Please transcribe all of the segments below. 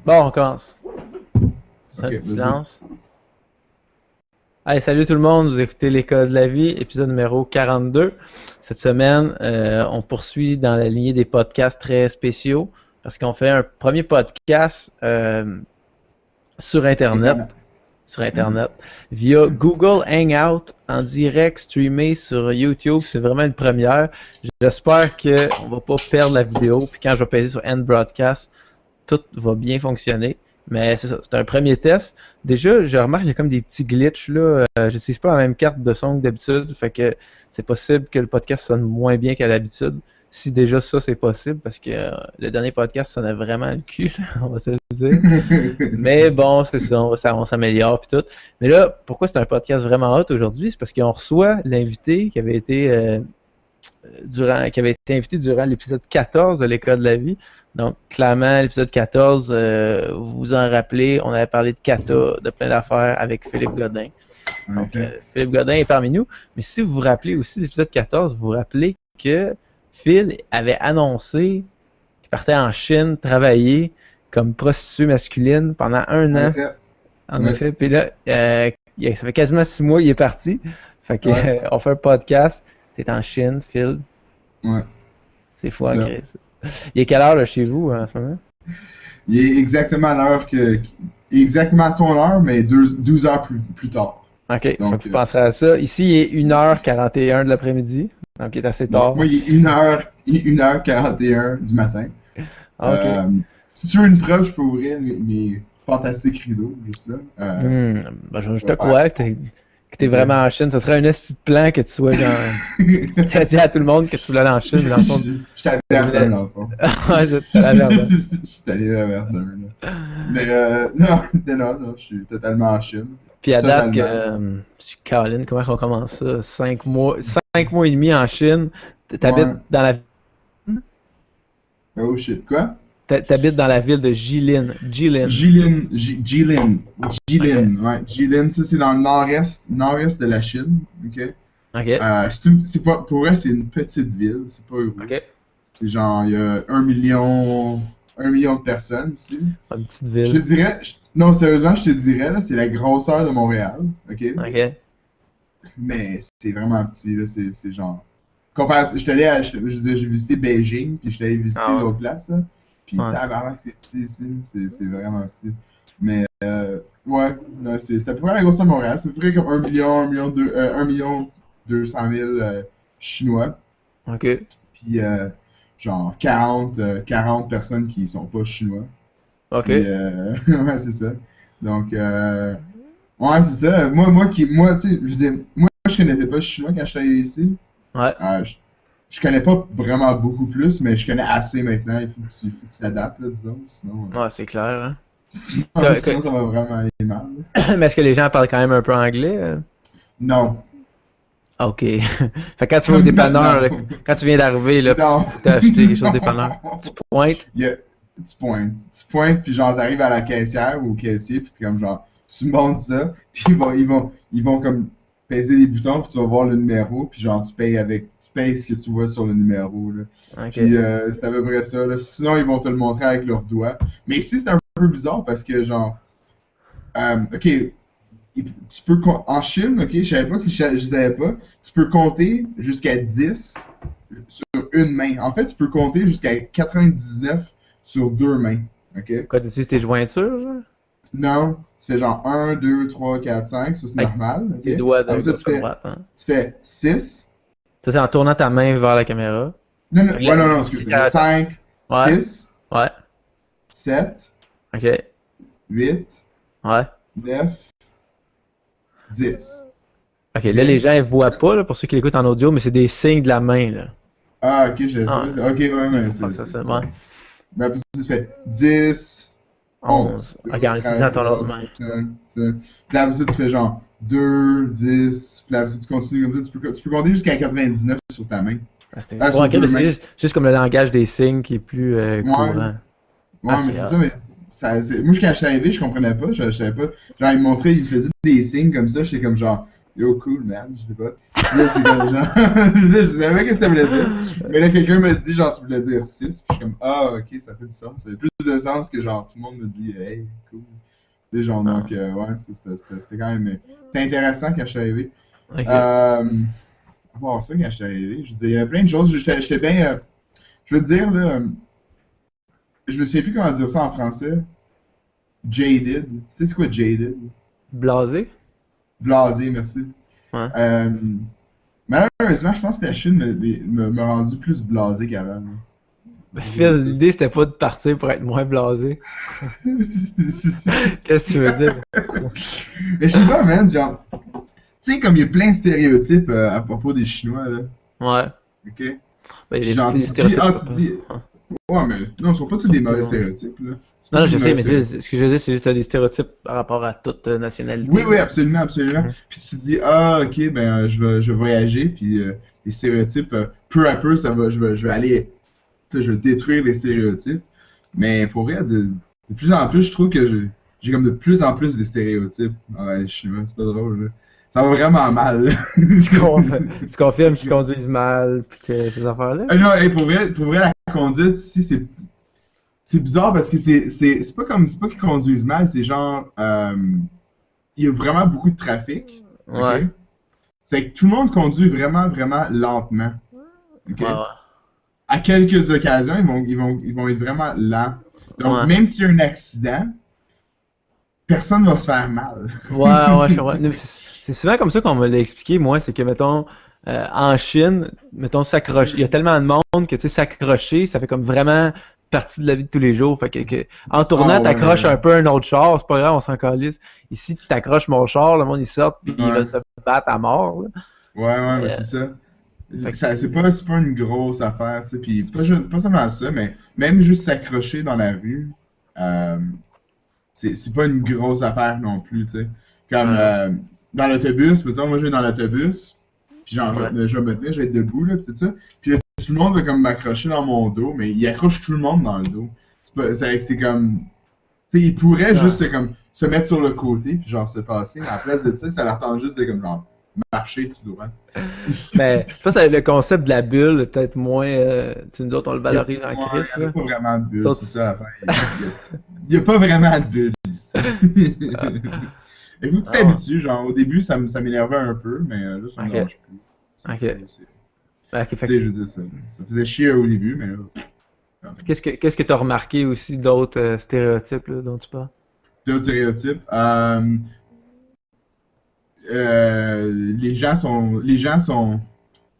Bon, on commence. C'est un Ok, petit vas-y. silence. Hey, salut tout le monde, vous écoutez l'École de la vie, épisode numéro 42. Cette semaine, on poursuit dans la lignée des podcasts très spéciaux parce qu'on fait un premier podcast sur Internet, Internet. sur Mhm. Internet, via Google Hangout en direct streamé sur YouTube. C'est vraiment une première. J'espère qu'on va pas perdre la vidéo. Puis quand je vais peser sur End Broadcast, tout va bien fonctionner. Mais c'est ça, c'est un premier test. Déjà, je remarque qu'il y a comme des petits glitches là. J'utilise pas la même carte de son que d'habitude, fait que c'est possible que le podcast sonne moins bien qu'à l'habitude. Si déjà ça c'est possible, parce que le dernier podcast sonnait vraiment le cul, là, on va se le dire. Mais bon, c'est ça, on s'améliore puis tout. Mais là, pourquoi c'est un podcast vraiment hot aujourd'hui? C'est parce qu'on reçoit l'invité qui avait été durant l'épisode 14 de l'École de la vie. Donc, clairement, l'épisode 14, vous vous en rappelez, on avait parlé de kata, de plein d'affaires avec Philippe Godin. En Donc, effet. Philippe Godin est parmi nous. Mais si vous vous rappelez aussi de l'épisode 14, vous vous rappelez que Phil avait annoncé qu'il partait en Chine travailler comme prostituée masculine pendant un En an. effet. En Ouais. effet. Puis là, ça fait quasiment 6 mois, il est parti. Fait que, Ouais. on fait un podcast. T'es en Chine, Phil. Ouais. C'est C'est fou, hein, ça. Chris. Il est quelle heure là, chez vous en ce moment? Il est exactement l'heure exactement à ton heure, mais 12 heures plus tard. Ok, fait que Donc, vous penserez à ça. Ici, il est 1h41 de l'après-midi. Donc, il est assez donc tard. moi, il est 1h41 du matin. Ah, ok. Euh, Si tu veux une preuve, je peux ouvrir mes fantastiques rideaux, juste là. Ben, je Je te vais faire. crois que t'es Ok. vraiment en Chine. Ce serait un esti de plan que tu sois genre. Tu as dit à tout le monde que tu voulais aller en Chine, mais dans le fond, Je suis allé à Verdun, dans le fond. ouais, c'est à la Verdun. Je suis allé à Verdun, là. Mais non, je suis totalement en Chine. Puis à date que, Totalement. Caroline, comment on commence ça? 5 mois et demi en Chine. T'habites Ouais. dans la, Oh shit. Quoi? t'habites dans la ville de Jilin. Jilin. Jilin. Ok. Jilin, ouais. Jilin, ça c'est dans le nord-est de la Chine. Ok. Ok. C'est pas, pour vrai, c'est une petite ville. C'est pas gros. Ok. C'est genre, il y a 1 million de personnes ici. Une petite Je te ville. dirais, non, sérieusement, je te dirais, là, c'est la grosseur de Montréal. Ok. Ok. Mais c'est vraiment petit, là. C'est genre. Je suis allé je veux dire, j'ai visité Beijing, puis je suis allé visiter Ah d'autres places, là. Puis ouais. Ouais. tabarnak, c'est petit ici. C'est vraiment petit. Mais, ouais, non, c'est à peu près la grosseur de Montréal. C'est à peu près comme 1 million 200 000 Chinois. Ok. Puis, genre 40 personnes qui sont pas Chinois. Ok. Puis, ouais, c'est ça. Donc, ouais, c'est ça. Moi, tu sais, je veux dire, moi, je connaissais pas le chinois quand je suis arrivé ici. Ouais. Je connais pas vraiment beaucoup plus, mais je connais assez maintenant. Il faut que tu t'adaptes, là, disons. Sinon, Ouais, c'est clair, hein. sinon, T'as- sinon, ça va vraiment aller mal, là. Mais est-ce que les gens parlent quand même un peu anglais? Non. Ah, ok. Fait que quand tu vas au dépanneur, là, Non. quand tu viens d'arriver, là, pis Non. faut t'acheter quelque chose au dépanneur, tu pointes. Il y a- tu pointes, puis genre, t'arrives à la caissière ou au caissier, puis t'es comme genre, tu montes ça, puis ils vont comme peser les boutons, puis tu vas voir le numéro, puis genre, tu payes ce que tu vois sur le numéro, là. Ok. Puis c'est à peu près ça, là. Sinon, ils vont te le montrer avec leurs doigts. Mais ici, c'est un peu bizarre parce que, genre, ok, en Chine, ok, je savais pas que je savais pas, tu peux compter jusqu'à 10 sur une main. En fait, tu peux compter jusqu'à 99 sur deux mains, ok? Quoi, tu utilises tes jointures, genre? Non, tu fais genre 1, 2, 3, 4, 5, ça c'est Avec normal, tes ok? doigts de Après ça, gauche à droite, hein? tu fais 6. Ça, c'est en tournant ta main vers la caméra. Non, non, Fait que ouais, là, non, non, excusez. 5, Ouais. 6, Ouais. 7, Ok. 8, Ouais. 9, 10. Ok, là, les gens, ils voient pas, là, pour ceux qui l'écoutent en audio, mais c'est des signes de la main, là. Ah, ok, je Ah, sais. Ok, ouais, il mais faut pas que ça se voit. Mais après ça, tu fais 10, 11, 11. Ok, 12, en 13, utilisant ton autre 14, main. 15. Puis après ça, tu fais genre 2, 10. Puis après ça, tu continues comme ça. Tu peux compter jusqu'à 99 sur ta main. Ah, c'est Ah, ouais, sur ok, mais deux c'est mains. juste comme le langage des signes qui est plus Ouais, courant. ouais, Ah, mais c'est c'est hot. ça. Mais moi, quand je suis arrivé, je comprenais pas. Je savais pas. Genre, il me faisait des signes comme ça. J'étais comme genre, yo, cool, man. Je sais pas. Là, c'est comme genre. Je savais pas ce que ça voulait dire. Mais là, quelqu'un m'a dit, genre, ça voulait dire 6. Puis je suis comme, ah, ok, ça fait du sens. Ça fait plus de sens que genre, tout le monde me dit, hey, cool. Tu sais, genre, donc, ouais, c'était quand même. C'était intéressant quand je suis arrivé. Ok. À part ça, quand je suis arrivé, je dis, il y a plein de choses. J'étais bien. Je veux te dire, là, je me souviens plus comment dire ça en français. Jaded. Tu sais, c'est quoi jaded? Blasé? Blasé, merci. Ouais. Malheureusement, je pense que la Chine m'a rendu plus blasé qu'avant. Là. Ben, Phil, l'idée c'était pas de partir pour être moins blasé. Qu'est-ce que tu veux dire? Mais je sais pas, man, genre. Tu sais, comme il y a plein de stéréotypes à propos des Chinois, là. Ouais. Ok? Ben, il y a Genre, des tu dis, stéréotypes. tu dis. Ouais, mais non, ce sont pas tous des mauvais stéréotypes, là. C'est pas Non, non, tous je des sais, mauvais mais stéréotypes. ce que je veux dire, c'est juste t'as des stéréotypes par rapport à toute nationalité. Oui, oui, absolument, absolument. Mhm. Puis tu te dis, ah, ok, ben, je vais voyager, puis les stéréotypes, peu à peu, je vais aller, tu sais, je vais détruire les stéréotypes. Mais pour vrai, de plus en plus, je trouve que j'ai comme de plus en plus de stéréotypes envers les Chinois. C'est pas drôle, là. Ça va vraiment mal, là. Tu confirmes qu'ils conduisent mal, puis que ces affaires-là? Non, hey, pour vrai, la conduite ici, c'est bizarre parce que c'est pas qu'ils conduisent mal, c'est genre, il y a vraiment beaucoup de trafic, ok? Ouais. C'est que tout le monde conduit vraiment, vraiment lentement, ok? Ouais, ouais. À quelques occasions, ils vont être vraiment lents. Donc, Ouais. même s'il y a un accident, personne va se faire mal. Ouais, ouais, je comprends. Non, mais c'est souvent comme ça qu'on me l'a expliqué, moi, c'est que, mettons, en Chine, mettons, s'accrocher, il y a tellement de monde que, tu sais, s'accrocher, ça fait comme vraiment partie de la vie de tous les jours. Fait en tournant, Ah ouais, t'accroches un peu un autre char, c'est pas grave, on s'en calisse. Ici, t'accroches mon char, le monde, ils sortent, puis ils ouais, veulent se battre à mort, là. ouais, Mais, mais c'est ça. fait que, C'est pas une grosse affaire, tu sais, puis pas seulement ça, mais même juste s'accrocher dans la rue, euh, c'est pas une grosse affaire non plus, tu sais. Comme ouais, dans l'autobus, mettons, moi je vais dans l'autobus, puis genre, ouais. je vais me tenir, je vais être debout, là, pis tout ça. Puis là, tout le monde va comme m'accrocher dans mon dos, mais il accroche tout le monde dans le dos. C'est comme. Tu sais, il pourrait Ouais. juste comme, se mettre sur le côté, puis genre se tasser, mais à la place de ça, ça leur tente juste de comme, genre, marcher tout droit. Mais je pense que le concept de la bulle est peut-être moins. Tu sais, nous autres, on le valorise en Ouais, Christ, il n'y a là. pas vraiment de bulle, D'autres- c'est ça l'affaire. Il y a pas vraiment de bulle ici. Il faut que tu Ah ouais. t'habitues, genre au début ça m'énervait un peu, mais là ça me Ok. dérange plus. Ok. Ok, Tu fait sais, je veux dire, ça faisait chier au début, mais là, quand même. qu'est-ce que t'as remarqué aussi d'autres stéréotypes là, dont tu parles? D'autres stéréotypes. Les gens sont,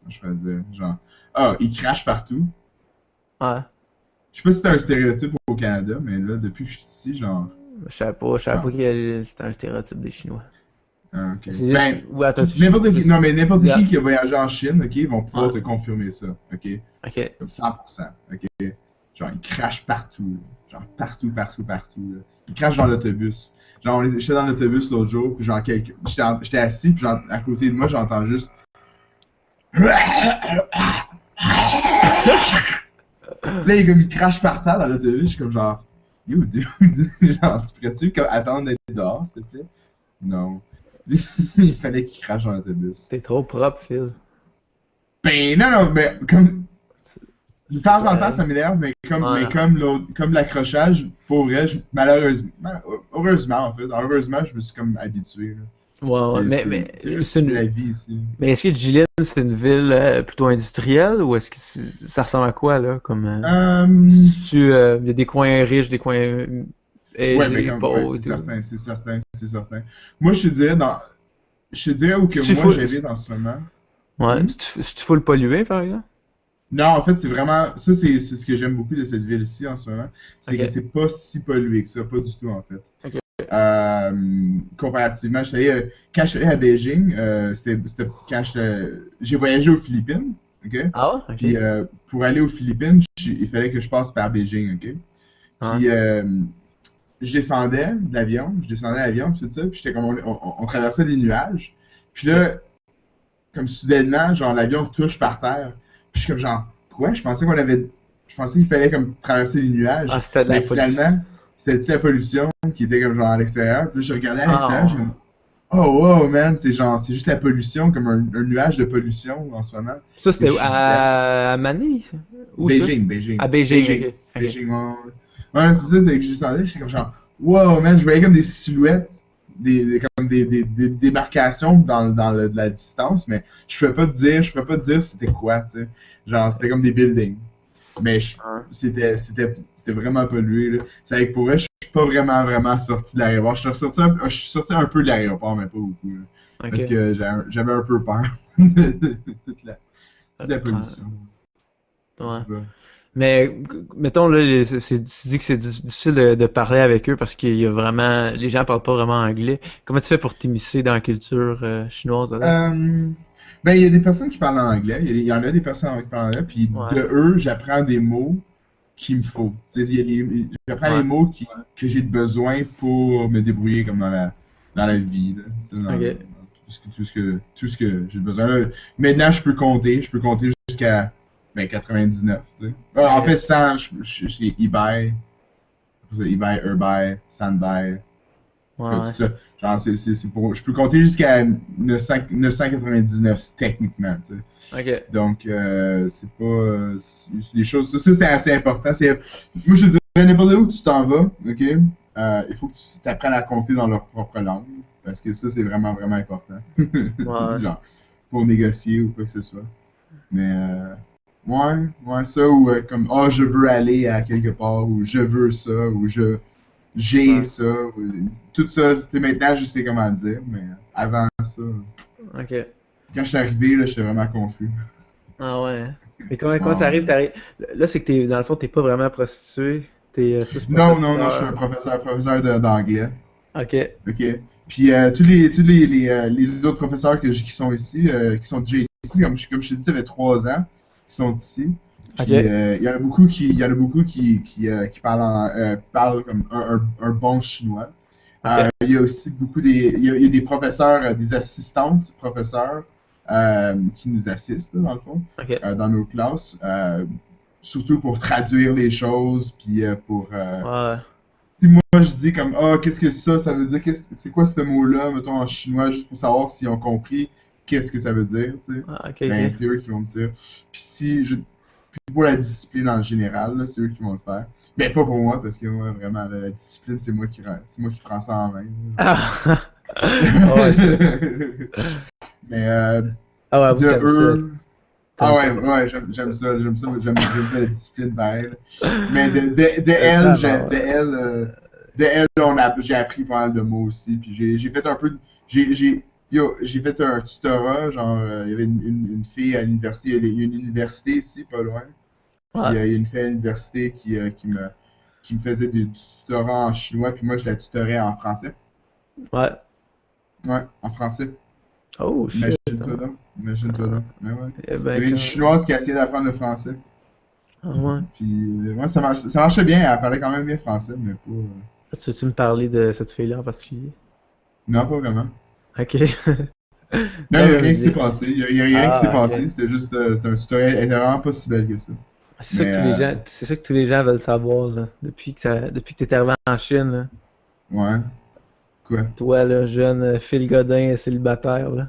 je vais dire, genre, ah, ils crachent partout. Ouais. Je sais pas si c'est un stéréotype au Canada, mais là, depuis que je suis ici, genre, Je savais pas que c'était un stéréotype des Chinois. ah, ok. C'est juste. Ben, Ouais, attends, n'importe qui, non, mais n'importe Yeah. qui a voyagé en Chine, ok, ils vont pouvoir Ouais. te confirmer ça, ok? Ok. Comme 100%, ok? Genre, ils crachent partout, là. Genre, partout, partout, partout, là. Ils crachent dans l'autobus. Genre, j'étais dans l'autobus l'autre jour, puis genre, j'étais assis, puis genre, à côté de moi, j'entends juste. Là, il crache par terre dans l'autobus, je suis comme genre, you dude, genre, tu pourrais-tu comme attendre d'être dehors, s'il te plaît? Non. Il fallait qu'il crache dans l'autobus. T'es trop propre, Phil. Ben non, non, mais comme de temps en temps, Ouais. ça m'énerve, mais Ouais. comme l'autre, comme l'accrochage, pour vrai, malheureusement, heureusement en fait, heureusement, je me suis comme habitué. Là. Ouais, ouais. C'est juste la vie ici. Mais est-ce que Jilin, c'est une ville plutôt industrielle ou est-ce que ça ressemble à quoi, là? Comme, Euh, il y a des coins riches, des coins ouais, mais aisés, comme, ouais, pauvres et c'est tout. certain, c'est certain, c'est certain. Moi, je te dirais où que C'est-tu moi full, j'habite en ce moment. ouais, Hmm? c'est-tu full pollué, par exemple? Non, en fait, c'est vraiment, ça c'est ce que j'aime beaucoup de cette ville ici en ce moment, c'est que Ok. c'est pas si pollué que ça, pas du tout en fait. Ok. Comparativement, quand je suis allé à Beijing, c'était quand j'ai voyagé aux Philippines, ok? Ah ouais? Puis Ok. pour aller aux Philippines, il fallait que je passe par Beijing, ok? Ouais. Puis je descendais de l'avion, puis tout ça, puis j'étais comme, on traversait des nuages. Puis Ok. là, comme soudainement, genre l'avion touche par terre. Puis je suis comme genre, quoi? Je pensais qu'il fallait comme traverser les Ah, nuages, c'était de la mais pollution. finalement, c'était toute la pollution qui était comme genre à l'extérieur. Puis là, je regardais à l'extérieur, je Ah, me Oh wow, man, c'est genre, c'est juste la pollution, comme un nuage de pollution en ce moment. Ça, Que c'était je suis dedans. à Manille, ça? Où ça? Beijing, À Beijing, Beijing, Beijing, ok. Ok. Beijing, ouais, ouais. Ouais, c'est ça, c'est que je sentais, j'étais comme genre, wow, man, je voyais comme des silhouettes, comme des démarcations de la distance, mais je pouvais pas te dire c'était quoi, tu sais. Genre, c'était comme des buildings. Mais Ouais. c'était vraiment pollué, là. C'est vrai que pour vrai, je suis pas vraiment sorti de l'aéroport. Je suis sorti un peu de l'aéroport, mais pas beaucoup, là. Parce Ok. que j'avais un peu peur de toute la Ah, pollution. Je ouais. sais pas. Mais, mettons, là, tu dis que c'est difficile de parler avec eux parce qu'il y a vraiment, les gens parlent pas vraiment anglais. Comment tu fais pour t'immiscer dans la culture chinoise là-bas? Euh, ben, il y a des personnes qui parlent en anglais. Il y en a des personnes qui parlent en anglais. Puis Ouais, de eux, j'apprends des mots qu'il me faut. Tu sais, j'apprends les ouais, mots que j'ai besoin pour me débrouiller comme dans la vie, là. Tu sais, dans ok. tout ce que j'ai besoin. Là, maintenant, je peux compter jusqu'à ben, 99. Tu sais. En fait, Ok. 100, j'ai eBay, eBay, Urbai, Sandbai. Ouais, Tout ouais. ça. Genre, c'est pour. Je peux compter jusqu'à 999, techniquement, tu sais. Ok. Donc, c'est pas. C'est des choses. Ça c'était assez important. Moi, je te dirais, n'importe où que tu t'en vas, OK? Il faut que tu apprennes à compter dans leur propre langue. Parce que ça, c'est vraiment important. Ouais. Genre, pour négocier ou quoi que ce soit. Mais, ouais, ça, ou comme, ah, je veux aller à quelque part, ou je veux ça, ou j'ai Ouais. ça. Tout ça, tu sais, maintenant, je sais comment le dire, mais avant ça, Ok. quand je suis arrivé, là, j'étais vraiment confus. Ah ouais. Mais comment ça Ouais. arrive? Là, c'est que dans le fond, t'es pas vraiment prostitué. T'es plus Non, je suis un professeur. professeur d'anglais. Ok. OK? Puis les autres professeurs qui sont ici, qui sont déjà ici, comme je t'ai dit, ça fait 3 ans qui sont ici. Puis Ok. il y en a beaucoup qui parlent, parlent comme un bon chinois. Ok. Il y a aussi il y a des professeurs, des assistantes professeurs qui nous assistent, là, dans le fond, Ok. dans nos classes, surtout pour traduire les choses, puis pour... Ouais. si moi, je dis comme, ah, qu'est-ce que ça veut dire, c'est quoi ce mot-là, mettons, en chinois, juste pour savoir s'ils ont compris qu'est-ce que ça veut dire, tu sais, Ah, ok, ben, ok. c'est eux qui vont me dire. Puis puis pour la discipline en général, là, c'est eux qui vont le faire. Ben, pas pour moi, parce que moi, vraiment, la discipline, c'est moi qui prends ça en main. Ah, ah ouais, c'est. Mais Ah ouais, avoue de que t'aimes ça. eux. Ah T'aimes ça. ouais, ouais, j'aime ça la discipline pareil. Mais de elle, Tabarouette. j'ai appris pas mal de mots aussi. Puis j'ai fait un peu, j'ai fait un tutorat, genre, il y avait une fille à l'université, il y a une université ici, pas loin. Puis Ouais. il y a une fille à l'université qui me faisait du tutorat en chinois, puis moi je la tutorais en français. Ouais. Ouais, en français. Oh shit. Imagine-toi donc. Imagine-toi donc. Mais ouais. Eh Il y ben, avait une quand. chinoise qui a essayé d'apprendre le français. Ah ouais. Puis, ouais, ça marchait bien. Elle parlait quand même bien français, mais pas. Tu me parler de cette fille-là en particulier? Non, pas vraiment. Ok. Non, il Non, n'y a mais je rien veux qui s'est dire. passé. Il y a rien qui s'est Ah, passé. ok. C'était juste. C'était un tutoriel. Elle était vraiment pas si belle que ça. C'est ça que Mais, tous les gens, c'est ça que tous les gens veulent savoir, là. Depuis que t'es arrivé en Chine, là. ouais. Quoi? Toi, là, jeune Phil Godin célibataire, là.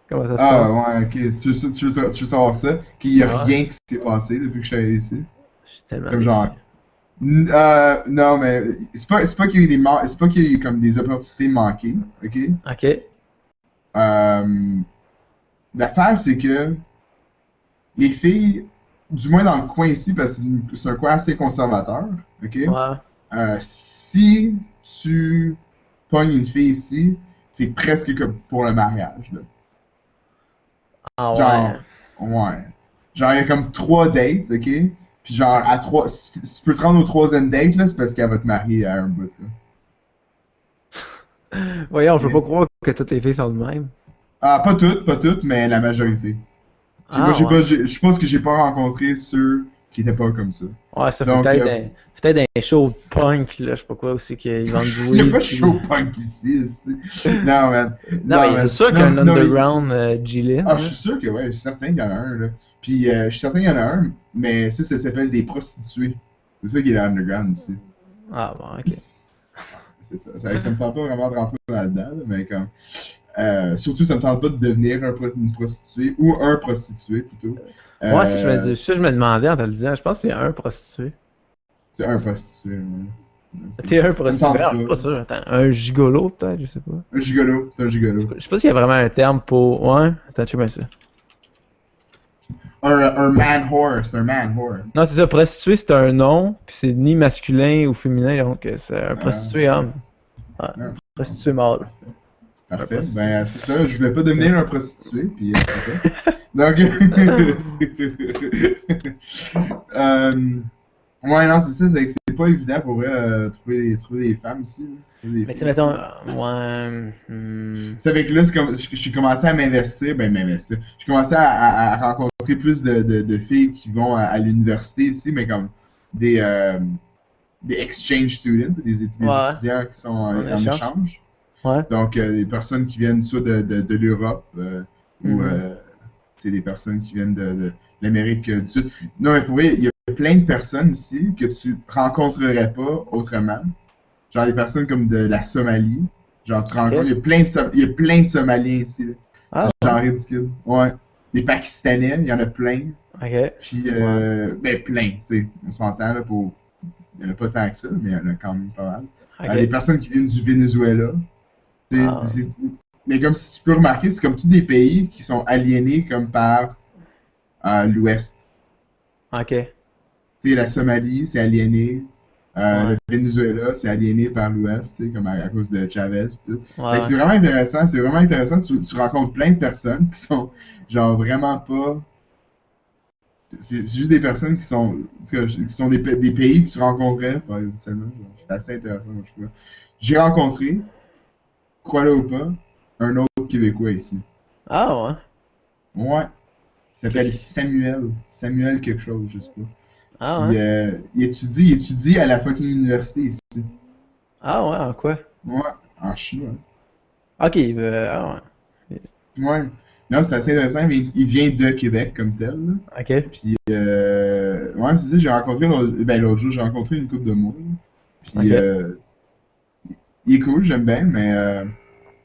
Comment ça se Ah, passe? ouais, ok. Tu veux savoir ça? Qu'il n'y a Ah ouais. rien qui s'est passé depuis que je suis arrivé ici. Je suis tellement Comme déçu. genre. Non, mais c'est pas qu'il y a eu c'est pas qu'il y a eu comme des opportunités manquées, ok? Ok. Euh, L'affaire, c'est que les filles, du moins dans le coin ici, parce que c'est un coin assez conservateur, ok? Ouais. Si tu pognes une fille ici, c'est presque comme pour le mariage, là. Ah ouais. Genre, ouais. Genre, il y a comme 3 dates, ok? Puis genre, si tu peux te rendre au troisième date, là, c'est parce qu'elle va te marier à un bout, là. Voyons, je peux pas Ok? croire que toutes les filles sont de même. Ah, pas toutes, mais la majorité. Moi, Ah ouais. je pense que j'ai pas rencontré ceux qui étaient pas comme ça. Ouais, ça Donc, peut-être un show punk, là, je sais pas quoi aussi, qu'ils vendent du il n'y a weed, pas de puis... show punk ici, ici. Non, man. Non, Non, mais c'est man. sûr qu'il y a Non, un non, underground Jilin, ah, je là. suis sûr que, ouais, je suis certain qu'il y en a un, là. Puis, je suis certain qu'il y en a un, mais ça s'appelle des prostituées. C'est ça qui est l'underground ici. Ah bon, ok. C'est ça. Ça me tente pas vraiment de rentrer là-dedans, là, mais comme. Surtout, ça me tente pas de devenir une prostituée, ou un prostitué plutôt. Ouais, ça, Euh, je me demandais en te le disant. Je pense que c'est un prostitué. c'est un prostitué, T'es un ça me prostitué. tente Ben, je suis pas. pas sûr. Attends, un gigolo, peut-être, je sais pas. Un gigolo, c'est un gigolo. Je sais pas s'il y a vraiment un terme pour. Ouais, attends, tu vois ça. Un man whore, c'est un man whore. Non, c'est ça, prostituée, c'est un nom, puis c'est ni masculin ou féminin, donc c'est un Euh, prostitué homme. Ouais, ah, prostitué mâle. Un Parfait. prostitué. Ben, c'est ça, je voulais pas devenir un prostitué, puis c'est ça. Donc, ouais, non, c'est ça, c'est pas évident pour eux trouver des femmes ici. Là. Trouver des Mais tu sais, filles ici. mettons, ouais. C'est avec là, j'ai commencé à m'investir. J'ai commencé à rencontrer plus de filles qui vont à l'université ici, mais comme des, euh, des exchange students, des Ouais, étudiants qui sont en en échange. échange. Ouais. Donc, des personnes qui viennent soit de l'Europe ou Mhm. des personnes qui viennent de l'Amérique du Sud. Non, mais pour vrai, il y a plein de personnes ici que tu rencontrerais pas autrement. Genre des personnes comme de la Somalie. Genre, tu rencontres, Ok. il y a plein de Somaliens ici. Là. Ah, Genre ridicule. Ouais. Des Pakistanais, il y en a plein. ok. Puis, Ouais. ben plein, tu sais. On s'entend là pour. Il n'y en a pas tant que ça, mais il y en a quand même pas mal. Des Ok. personnes qui viennent du Venezuela. Ah, Mais comme si tu peux remarquer, c'est comme tous des pays qui sont aliénés comme par l'Ouest. ok. Tu sais, la Somalie, c'est aliéné. Ouais. Le Venezuela, c'est aliéné par l'Ouest, tu sais, comme à cause de Chavez et tout. Ouais, Fait que ouais. c'est vraiment intéressant, c'est vraiment intéressant. Tu rencontres plein de personnes qui sont genre vraiment pas. C'est juste des personnes qui sont, en tout cas, qui sont des pays que tu rencontrais, enfin, habituellement. Genre, c'est assez intéressant, moi, je trouve. J'ai rencontré, crois-le ou pas, un autre Québécois ici. Ah, ouais. Ouais. Il s'appelle Qu'est-ce Samuel. Samuel quelque chose, je sais pas. Ah, Puis ouais. il étudie à la fucking université ici. Ah, ouais, en quoi? Ouais, en chinois. Ok, ah, ouais. Ouais. Non, c'est assez intéressant, mais il vient de Québec comme tel. Là. Ok. Puis, ouais, c'est ça, j'ai rencontré l'autre jour, j'ai rencontré une couple de mois. Là. Puis, Ok. il est cool, j'aime bien, mais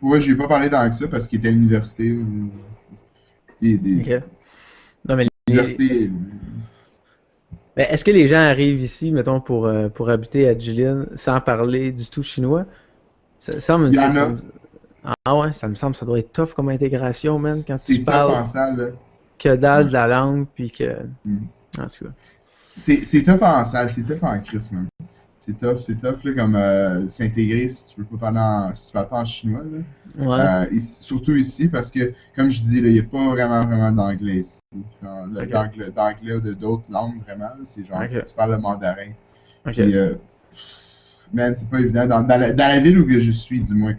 pour vrai, je lui ai pas parlé tant que ça parce qu'il était à l'université. Des Ok. Non, mais universités. mais est-ce que les gens arrivent ici, mettons, pour habiter à Jilin sans parler du tout chinois? Ça semble Il y en a. Ah ouais, ça me semble que ça doit être tough comme intégration, man, quand tu C'est tough parles en salle, là. que dalle Ouais. de la langue, puis que. Mm. En tout cas. C'est tough en salle, c'est tough en crise, même. C'est tough, là, comme s'intégrer si tu veux pas parler si tu parles pas en chinois, Ouais, là. Surtout ici, parce que, comme je dis, là, il n'y a pas vraiment d'anglais ici. Genre, ok, d'anglais ou d'autres langues, vraiment, là, c'est genre, faut que ok, tu parles le mandarin. Puis, ok. man, c'est pas évident. Dans la ville où que je suis, du moins.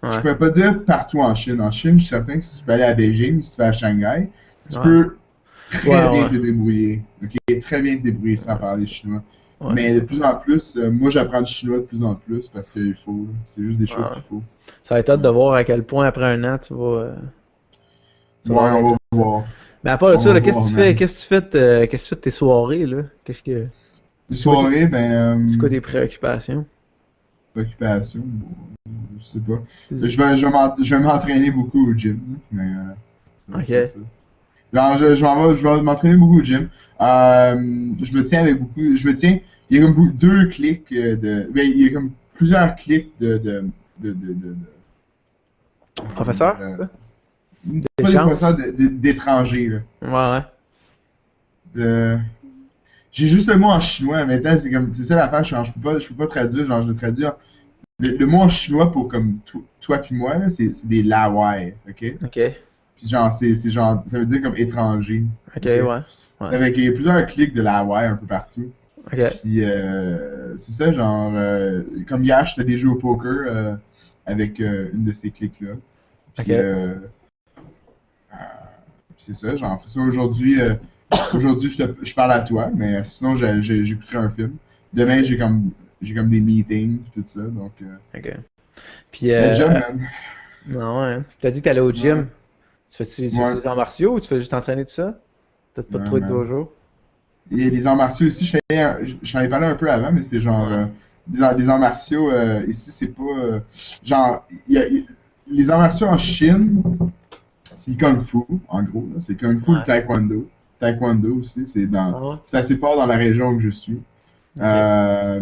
Je Ouais, pourrais pas dire partout en Chine. En Chine, je suis certain que si tu peux aller à Beijing ou si tu vas à Shanghai, tu ouais. peux Ouais, très bien ouais. te débrouiller. Ok? Très bien te débrouiller sans Ouais, c'est parler ça. chinois. Ouais, c'est Mais de ça. plus en plus, moi j'apprends le chinois de plus en plus parce qu'il faut. Là. C'est juste des choses Ouais. qu'il faut. Ça va être hâte Ouais. de voir à quel point après un an tu vas Ouais, avoir on va maîtrisé. voir. Mais à part de On ça, va là, voir, man. qu'est-ce que tu fais de tes soirées, là? Les C'est quoi tes, soirées, ben, c'est quoi tes préoccupations? occupation, bon, je sais pas. Tu- Je vais m'entraîner beaucoup au gym, là, mais ça va être Ok, ça. Genre, je vais m'entraîner beaucoup au gym. Je me tiens avec beaucoup. Je me tiens. Il y a comme deux clics de. Ben, il y a comme plusieurs clics de comment je veux dire, professeur? Quoi? pas des D'échange? professeurs d'étrangers, là. Ouais, ouais. De, j'ai juste le mot en chinois, mais maintenant, c'est ça l'affaire, je peux pas traduire, genre, je vais traduire. Le mot en chinois pour comme toi puis moi, là, c'est des lawai, ok? Ok, Puis genre, c'est genre, ça veut dire comme étranger, ok, ok? ouais. Ouais. Avec il y a plusieurs clics de lawai un peu partout. Ok, Puis c'est ça, genre, comme hier, j'étais déjà au poker avec une de ces clics-là. Puis ok. c'est ça, genre, après ça, aujourd'hui je parle à toi, mais sinon, j'écouterai un film. Demain, j'ai comme des meetings, puis tout ça, donc, Ok. Puis, la job, man. non, ouais. T'as dit que t'allais au Ouais, gym. Tu fais ouais, des arts martiaux ou tu fais juste t'entraîner tout ça? T'as pas de ouais, trucs man. dojo? Et les arts martiaux aussi, j'en ai parlé un peu avant, mais c'était genre, Ouais. des arts martiaux, ici, c'est pas, genre, les arts martiaux en Chine, c'est le Kung Fu, en gros. Là. C'est le Kung Fu, le Ouais. Taekwondo. Taekwondo aussi, Ah ouais? c'est assez fort dans la région que je suis. Ok. Euh,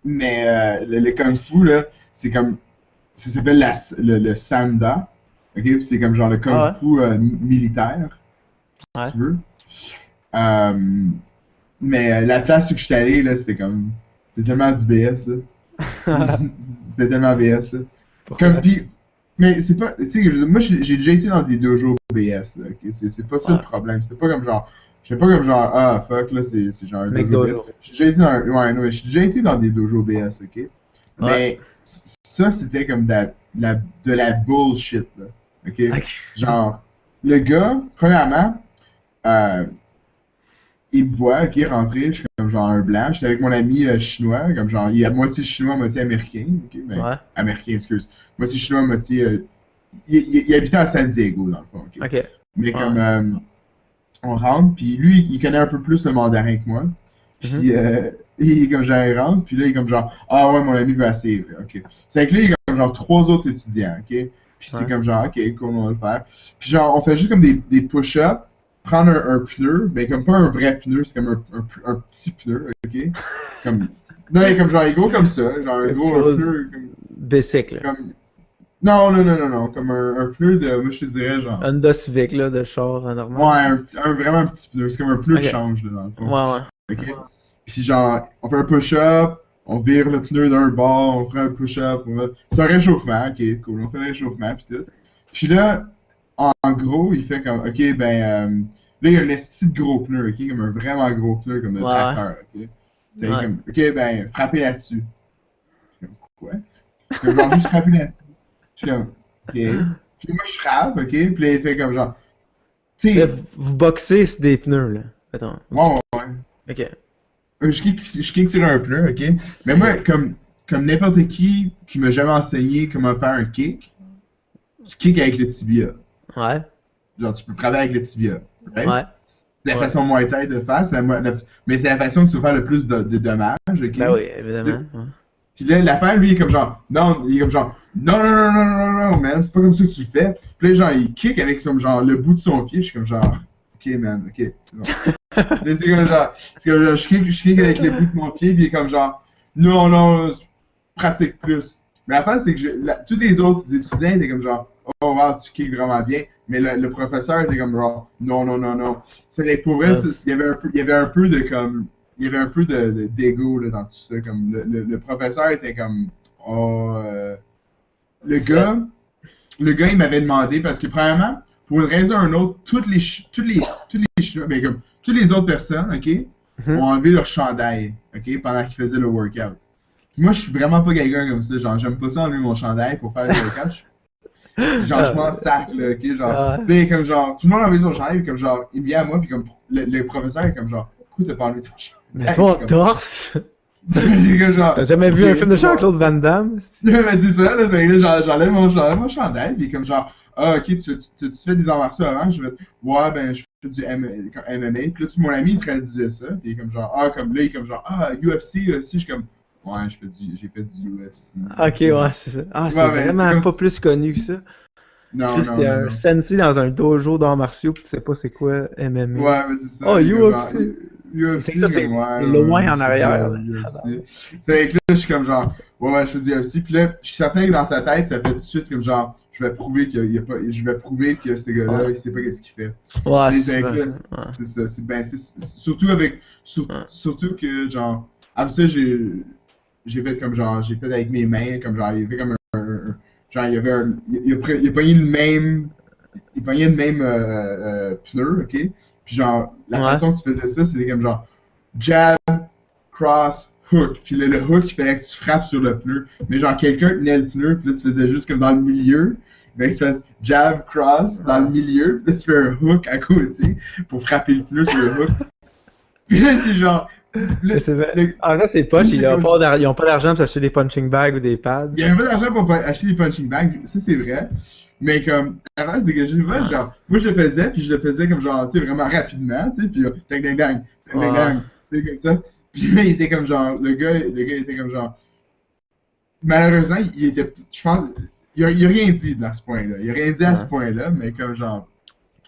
mais le Kung Fu, là, c'est comme. Ça s'appelle le Sanda. Ok? Puis c'est comme genre le Kung Ah Fu militaire, ouais? si tu veux. Euh, mais la place où je suis allé, là, c'était comme. C'était tellement du BS, là. Ouais. C'était tellement BS, là. Comme, Pourquoi? pis, mais c'est pas, tu sais, moi j'ai déjà été dans des dojos BS, là, ok? C'est pas ça le Ouais. problème. C'était pas comme genre, j'étais pas comme genre, ah fuck, là, c'est genre un dojo BS. McDojo. J'ai déjà été dans, ouais, non, mais j'ai déjà été dans des dojos BS, ok? Ouais. Mais ça, c'était comme de la bullshit, là, ok? Ok. Genre, le gars, premièrement, euh, il me voit, ok, rentrer, je suis comme genre un blanc, j'étais avec mon ami chinois, comme genre, il est à moitié chinois, moitié américain, ok, ben, Ouais. américain, excuse, moitié chinois, moitié, il habitait à San Diego, dans le fond, ok. Ok. Mais Ouais. comme, on rentre, puis lui, il connaît un peu plus le mandarin que moi, Mhm. puis, il, comme genre, il rentre, puis là, il est comme genre, ah ouais, mon ami veut essayer, ok. C'est avec lui, il y a comme genre trois autres étudiants, ok. Puis c'est Ouais. comme genre, ok, cool, on va le faire. Puis genre, on fait juste comme des push-ups, prendre un pneu, mais comme pas un vrai pneu, c'est comme un petit pneu, ok? Comme, non, il est comme genre, il est gros comme ça, genre un Un petit gros un road pneu, bicycle. comme, non, non, non, non, non, comme un pneu de, moi je te dirais genre, Honda Civic, là, de char ouais, normal. vraiment un petit pneu, c'est comme un pneu de Ok. change, là, dans le Ouais, fond, ouais. ok? Puis genre, on fait un push-up, on vire le pneu d'un bord, on fait un push-up, c'est un réchauffement, ok, cool, on fait un réchauffement, puis tout. Puis là, en gros, il fait comme, ok, ben, là, il y a un esti de gros pneu, ok, comme un vraiment gros pneu, comme un Ouais, tracteur, ok. C'est ouais. comme, ok, ben, frappez là-dessus. Je suis comme, quoi? Comme, genre, juste frapper là-dessus. Je suis comme, ok. Puis moi, je frappe, ok, puis là, il fait comme, genre, tu Là, sais, vous boxez sur des pneus, là. Attends. ouais, ouais, ouais. Ok. Je kick sur un pneu, ok. Mais moi, Ok. comme n'importe qui m'a jamais enseigné comment faire un kick, tu kicks avec le tibia. Ouais. Genre, tu peux frapper avec le tibia, right? Ouais. La Ouais. façon Muay Thai de le faire, mais c'est la façon que tu vas faire le plus de dommages, ok? Ben oui, Puis évidemment. Ouais. puis là, l'affaire, lui, il est comme genre, non, il est comme genre, non, non, non, non, non, non, non, man, c'est pas comme ça que tu le fais. Puis là, genre, il kick avec son, genre, le bout de son pied, je suis comme genre, ok, man, ok, c'est bon. Là, c'est comme genre, je kick avec le bout de mon pied, puis il est comme genre, non, non, pratique plus. Mais l'affaire, c'est que tous les autres étudiants étaient comme genre, oh wow, tu kicks vraiment bien. Mais le professeur était comme genre, non, non, non, non. C'est pour vrai, Ouais. il y avait un peu de comme, il y avait un peu d'ego là, dans tout ça. Comme le professeur était comme, oh, le C'est- gars, le gars, il m'avait demandé parce que premièrement, pour une raison ou une autre, tous les Chinois, ben, comme toutes les autres personnes, ok, ont Mhm. enlevé leur chandail, ok, pendant qu'ils faisaient le workout. Puis moi, je suis vraiment pas quelqu'un comme ça. Genre, j'aime pas ça enlever mon chandail pour faire le workout. Genre, je Ah, m'en sac, là, ok, genre. ah, Puis, comme genre, tout le monde a enlevé son chandail, puis comme genre, il vient à moi, puis comme, le professeur est comme genre, pourquoi t'as pas enlevé ton mais chandail? toi, Puis en comme, torse? j'ai comme T'as genre, jamais ok, vu un film de c'est bon. Jean-Claude Van Damme? Mais c'est ça, là, c'est là, j'enlève mon chandail, puis comme genre, ah, ok, tu fais des arts martiaux avant, je vais, ouais, ben, je fais du MMA, puis là, tout mon ami, il traduisait ça, puis il est comme genre, ah, comme là, il est comme genre, ah, UFC aussi, je suis comme, ouais, j'ai fait du UFC, Ok, ok, ouais, genre, c'est ça. Ah, c'est ouais, ben, c'est vraiment comme, pas plus connu que ça. non, Chris, non, t'es non, un non, sensei dans un dojo d'arts martiaux pis tu sais pas c'est quoi MMA. ouais, mais c'est Oh, ça, il est comme genre, UFC! C'est que UFC, ça, je suis comme, ouais, c'est ouais, loin en je fais du arrière, là. UFC, Tabarnak. c'est avec là, je suis comme genre, ouais, ouais, je fais du UFC, puis là, je suis certain que dans sa tête, ça fait tout de suite comme genre, je vais prouver que ce Ouais. gars-là, il sait pas qu'est-ce qu'il fait. Ouais, Tu sais, c'est c'est avec souvent là, ça. Ouais. c'est ça. Surtout avec. Ouais. Surtout que, genre. Après ça, j'ai fait comme genre. J'ai fait avec mes mains, comme genre. Il y avait comme genre, il y avait un. Il a pogné le même. Il pognait le même pneu, ok? Puis genre, la Ouais. façon que tu faisais ça, c'était comme genre. Jab, cross, hook. Puis le hook, il fallait que tu frappes sur le pneu. Mais genre, quelqu'un tenait le pneu, puis là, tu faisais juste comme dans le milieu. Ben, tu fais jab, cross dans le Ouais. milieu. Puis là, tu fais un hook à côté pour frapper le pneu sur le hook. Puis là, c'est genre. Mais c'est vrai. Le, En fait, c'est poche, c'est comme, ils ont pas d'argent pour s'acheter des punching bags ou des pads. il y Fait avait pas d'argent pour acheter des punching bags, ça c'est vrai. Mais comme, avant, c'est que je sais que, pas, ouais. genre, moi je le faisais, puis je le faisais comme genre, tu sais, vraiment rapidement, tu sais, puis dang, dang, dang, dang, dang, Ouais. dang, tu sais, comme ça. Puis là, il était comme genre, le gars, il était comme genre, malheureusement, il était, je pense, il a rien dit à ce point-là. Il a rien dit à ce point-là, mais comme genre.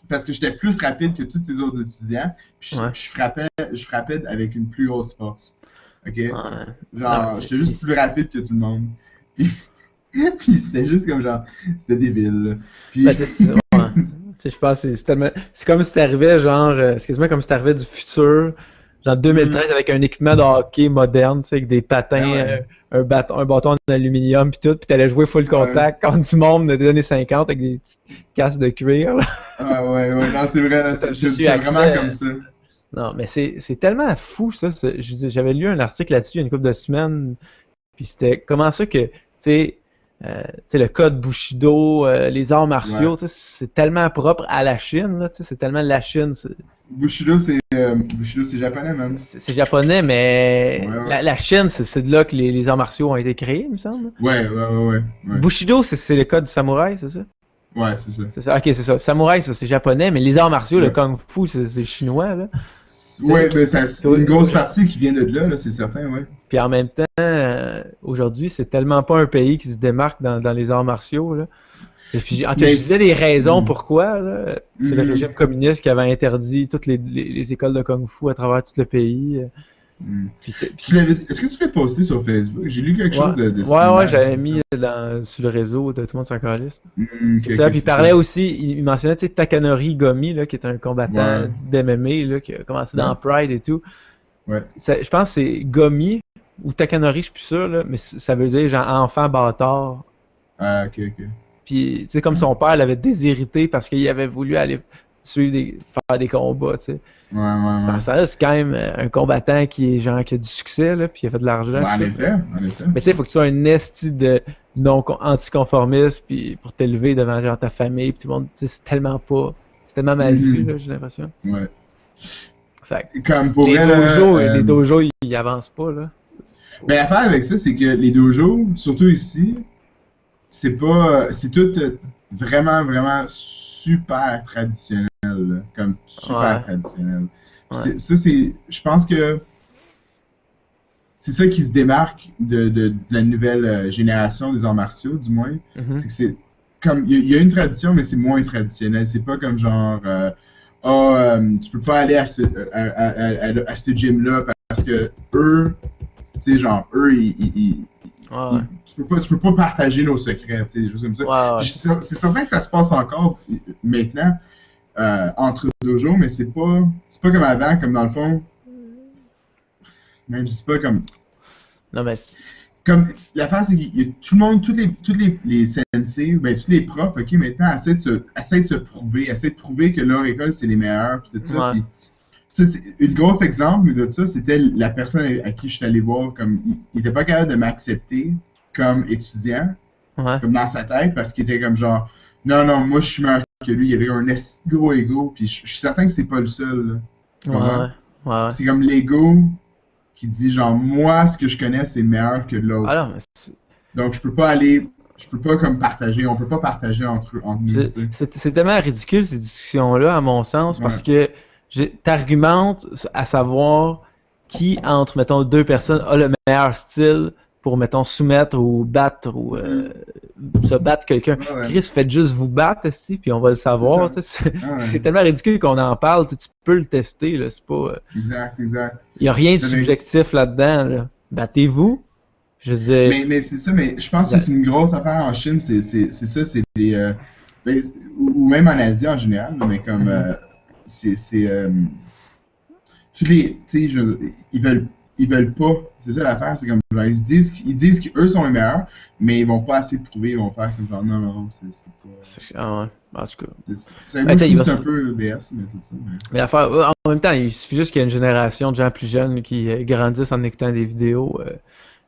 Parce que j'étais plus rapide que tous ces autres étudiants, puis je frappais avec une plus grosse force. Ok? Ouais. Genre, j'étais juste plus rapide que tout le monde. Puis, puis c'était juste comme genre. C'était débile. Là. Puis. Ben, je pense que c'est tellement. C'est comme si t'arrivais, genre. C'est quasiment comme si t'arrivais du futur. Genre 2013 avec un équipement de hockey moderne, tu sais, avec des patins, un bâton en aluminium pis tout, pis t'allais jouer full contact contre du monde des années 50 avec des petites casques de cuir. Là. Ah ouais, non, c'est vrai, c'était vraiment comme ça. Non, mais c'est tellement fou ça. J'avais lu un article là-dessus il y a une couple de semaines, puis c'était comment ça que, tu sais, le code Bushido, les arts martiaux, c'est tellement propre à la Chine, là, c'est tellement la Chine. Bushido, c'est japonais, man. C'est japonais, mais la Chine, c'est de là que les arts martiaux ont été créés, il me semble. Ouais. Bushido, c'est le code du samouraï, c'est ça? Ouais, c'est ça. C'est ça. Ok, c'est ça. Samouraï, ça c'est japonais, mais les arts martiaux, le kung fu, c'est chinois, là. Ouais, mais c'est une grosse partie qui vient de là, c'est certain, ouais. Puis en même temps, aujourd'hui, c'est tellement pas un pays qui se démarque dans les arts martiaux, là. Et puis, je disais les raisons pourquoi, là. C'est le régime communiste qui avait interdit toutes les écoles de kung fu à travers tout le pays. Est-ce que tu l'as posté sur Facebook? J'ai lu quelque chose de Ouais, j'avais mis sur le réseau de tout le monde sur caliste. C'est ça, puis il parlait aussi, il mentionnait Takanori Gomi, là, qui est un combattant d'MMA, là, qui a commencé dans Pride et tout. Ouais. Je pense que c'est Gomi, ou Takanori, je suis plus sûr, là, mais ça veut dire genre enfant bâtard. Ah, ok. Puis, tu sais, comme son père l'avait déshérité parce qu'il avait voulu aller faire des combats, tu sais. Ouais. Ça, c'est quand même un combattant qui a du succès, là, puis il a fait de l'argent. En effet. Mais tu sais, il faut que tu sois un esti de anticonformiste, puis pour t'élever devant genre ta famille, puis tout le monde, tu sais, c'est tellement mal vu, là, j'ai l'impression. Ouais. Fait que, comme pour les dojos, ils avancent pas, là. Mais l'affaire avec ça, c'est que les dojos, surtout ici, c'est tout vraiment super traditionnel, là, comme super traditionnel. Ouais. Je pense que c'est ça qui se démarque de la nouvelle génération des arts martiaux, du moins. C'est que c'est comme, il y a une tradition, mais c'est moins traditionnel. C'est pas comme genre, tu peux pas aller à ce gym-là parce que eux, tu sais, genre, eux, tu peux pas partager nos secrets, tu sais, des choses comme ça. C'est certain que ça se passe encore maintenant entre dojos, mais c'est pas comme avant, comme dans le fond. Même je sais pas comme. Non mais. Comme l'affaire, c'est qu'il y a tout le monde, tous les sensei, ben tous les profs, ok, maintenant essaient de se prouver, essaient de prouver que leur école c'est les meilleurs, puis tout ça. Puis, une grosse exemple de ça, c'était la personne à qui je suis allé voir, comme il était pas capable de m'accepter comme étudiant, comme dans sa tête, parce qu'il était comme genre, non, moi je suis meilleur que lui, il avait un gros ego, puis je suis certain que c'est pas le seul. Là, ouais. C'est comme l'ego qui dit genre, moi ce que je connais c'est meilleur que l'autre. Alors, donc je peux pas comme partager, on peut pas partager entre nous. C'est tellement ridicule ces discussions-là, à mon sens, parce que t'argumentes à savoir qui, entre, mettons, deux personnes, a le meilleur style pour, mettons, soumettre ou battre ou se battre quelqu'un. Chris, faites juste vous battre, puis on va le savoir. C'est tellement ridicule qu'on en parle. Tu peux le tester, là, c'est pas... Exact. Il n'y a rien de subjectif là-dedans. Là. Battez-vous. Je disais... Mais c'est ça, mais je pense que c'est une grosse affaire en Chine. C'est ça, c'est des... ou même en Asie en général, mais comme... tous les... Tu sais, ils veulent pas. C'est ça l'affaire, c'est comme genre, ils disent qu'eux sont les meilleurs, mais ils vont pas assez prouver, ils vont faire comme genre non, c'est pas. Ah ouais, en tout cas. C'est un peu BS, mais tout ça. Mais l'affaire, en même temps, il suffit juste qu'il y ait une génération de gens plus jeunes qui grandissent en écoutant des vidéos.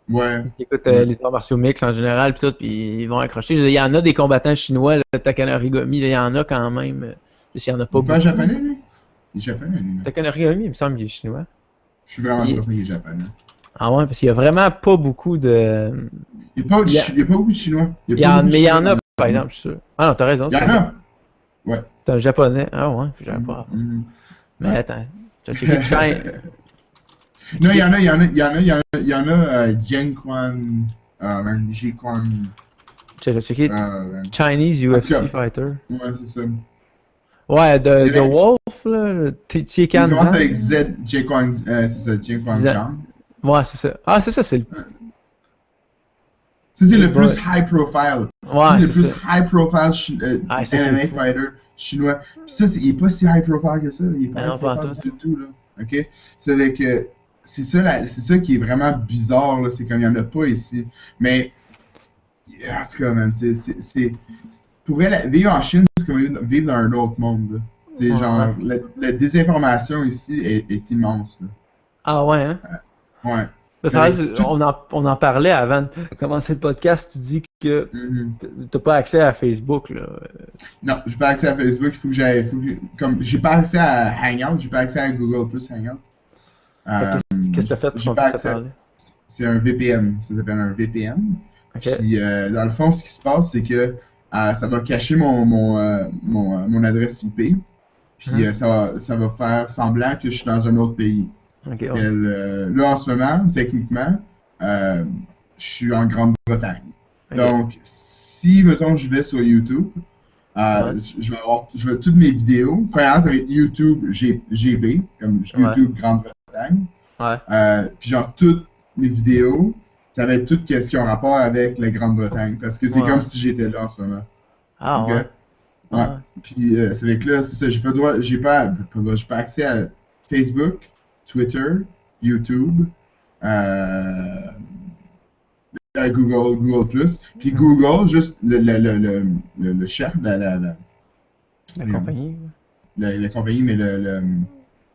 Qui écoutent les arts martiaux mix en général, puis tout, puis ils vont accrocher. Il y en a des combattants chinois, Takanori Gomi, il y en a quand même. Il y en a pas beaucoup. Pas japonais, lui? Il est japonais, lui. Takanori Gomi, il me semble qu'il est chinois. Je suis vraiment certain qu'il est japonais. Ah ouais, parce qu'il y a vraiment pas beaucoup de... Il n'y a pas beaucoup de Chinois. Mais il y en a, par exemple, je suis sûr. Ah non, t'as raison. Il y en a. Ouais. C'est un japonais. Ah ouais, j'avais pas. Mais attends, tu as checké le Chine. Non, il y en a, Jian Quan, Jiquan, J'ai checké Ouais. Chinese En tout cas, UFC Fighter. ouais, c'est ça. Ouais, Et de là, Wolf, là, il Tiekan commence Zan. avec Z, c'est ça, Jay Kwang 10 ans. Chang. Ouais, c'est ça. Ah, c'est ça, c'est le. Ça, c'est Hey le plus boy. high profile. Ça, Ouais, c'est le c'est plus ça. high profile Ah, ça, c'est MMA fou. fighter chinois. Puis ça, il est pas si high profile que ça. Il est Mais pas high non, pas en profile tout. du tout, là. OK? C'est avec. C'est ça, c'est ça qui est vraiment bizarre, là. C'est comme il y en a pas ici. Mais, en tout cas, man, pour elle, vivre en Chine, c'est comme vivre dans un autre monde, là. C'est Ouais. genre, la désinformation ici est immense, là. Ah ouais, hein? Ouais. Là, C'est ça avec reste- tout. on en parlait avant de commencer le podcast. Tu dis que Mhm. t'as pas accès à Facebook, là. Non, j'ai pas accès à Facebook, il faut que j'aille. Comme j'ai pas accès à Hangout, j'ai pas accès à Google Plus Hangout. Fait que Euh, qu'est-ce que t'as fait pour j'ai qu'on pas puisse te accès. parler? C'est un VPN, ça s'appelle un VPN. Ok. Puis dans le fond, ce qui se passe, c'est que ça va cacher mon adresse IP. Puis Mhm. ça va faire semblant que je suis dans un autre pays. Ok, ouais. Là, en ce moment, techniquement, euh, je suis en Grande-Bretagne. Ok. Donc, si, mettons, je vais sur YouTube, Ouais. je vais toutes mes vidéos. Premièrement, ça va être YouTube GB, comme Ouais. YouTube Grande-Bretagne. Ouais. Puis genre, toutes mes vidéos, ça va être toutes ce qui ont rapport avec la Grande-Bretagne. Parce que c'est comme Ouais. si j'étais là en ce moment. Ah OK? ouais. Ouais. Ah Puis c'est avec là, c'est ça, j'ai pas le droit, j'ai pas accès à Facebook, Twitter, YouTube, euh, Google+. Puis ouais. Google, juste le chef, La compagnie. la compagnie, mais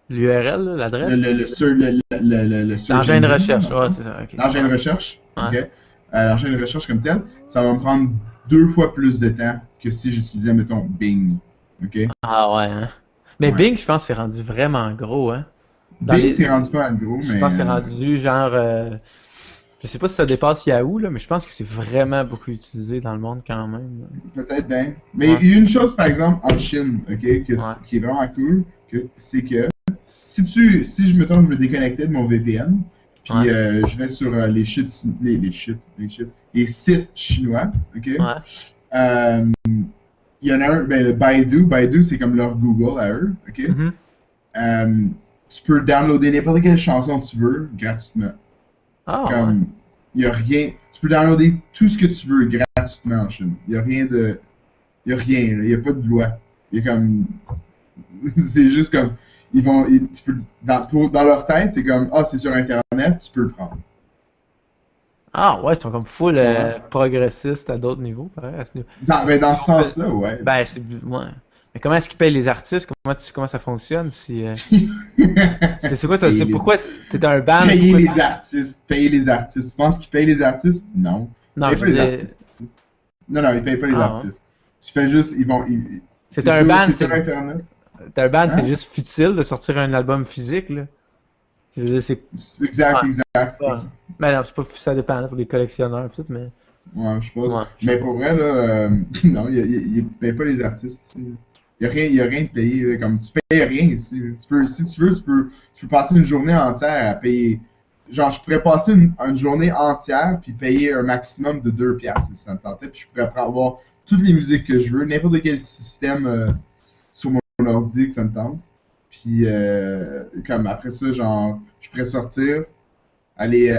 L'URL, l'adresse. le search L'engin de engine, dans recherche. le Ouais, fond. c'est ça. Ok. L'engin Ouais. de recherche, Ouais. ok? L'engin de recherche comme tel, ça va me prendre 2 fois plus de temps que si j'utilisais, mettons, Bing. Ok? Ah ouais, hein. Mais Ouais. Bing, je pense que c'est rendu vraiment gros, hein. Dans Bing, les. c'est rendu pas mal gros, Je mais pense que c'est rendu genre. Je sais pas si ça dépasse Yahoo, là, mais je pense que c'est vraiment beaucoup utilisé dans le monde quand même. peut-être bien. Mais Ouais. il y a une chose, par exemple, en Chine, ok, Ouais. qui est vraiment cool, c'est que si je me déconnecter de mon VPN, Ouais. puis je vais sur les sites chinois, ok, Ouais. euh, il y en a un, ben le Baidu. Baidu, c'est comme leur Google à eux, ok. Mhm. Euh, tu peux downloader n'importe quelle chanson que tu veux gratuitement. Ah ouais. Comme, il y a rien. Tu peux downloader tout ce que tu veux gratuitement en Chine. Il y a rien de. Il y a rien, là. Il y a pas de loi. Il y a comme. C'est juste comme. Tu peux, dans leur tête, c'est comme, ah, c'est sur Internet, tu peux le prendre. Ah ouais, ils sont comme full Tu vois? progressistes à d'autres niveaux, pareil, à ce niveau. Dans Ils ce ont fait- sens-là, ouais. Ben, c'est. Ouais. Mais comment est-ce qu'ils payent les artistes? Comment ça fonctionne? Si, c'est quoi, payer c'est les, pourquoi t'es un band? Pourquoi artistes. Payer les artistes. Tu penses qu'ils payent les artistes? Non. Ils Non, payent je pas veux les dire. artistes. Non, non, ils payent pas les Ah ouais. artistes. Tu fais juste. C'est un band, C'est sur Internet. c'est Hein? juste futile de sortir un album physique, là. C'est. Exact, Ouais. exact. Ouais. Ben non, c'est pas, ça dépend là, pour les collectionneurs pis tout, mais. Ouais, je pense. Ouais, je sais Mais pas. pour vrai, là, non, ils payent pas les artistes ici. Il y a rien de payé. Là, comme, tu payes rien ici. Là. Si tu veux, tu peux passer une journée entière à payer. Genre, je pourrais passer une journée entière puis payer un maximum de 2 piastres si ça me tentait. Puis je pourrais avoir toutes les musiques que je veux, n'importe quel système sur mon ordi que ça me tente. Puis, comme après ça, genre, je pourrais sortir, aller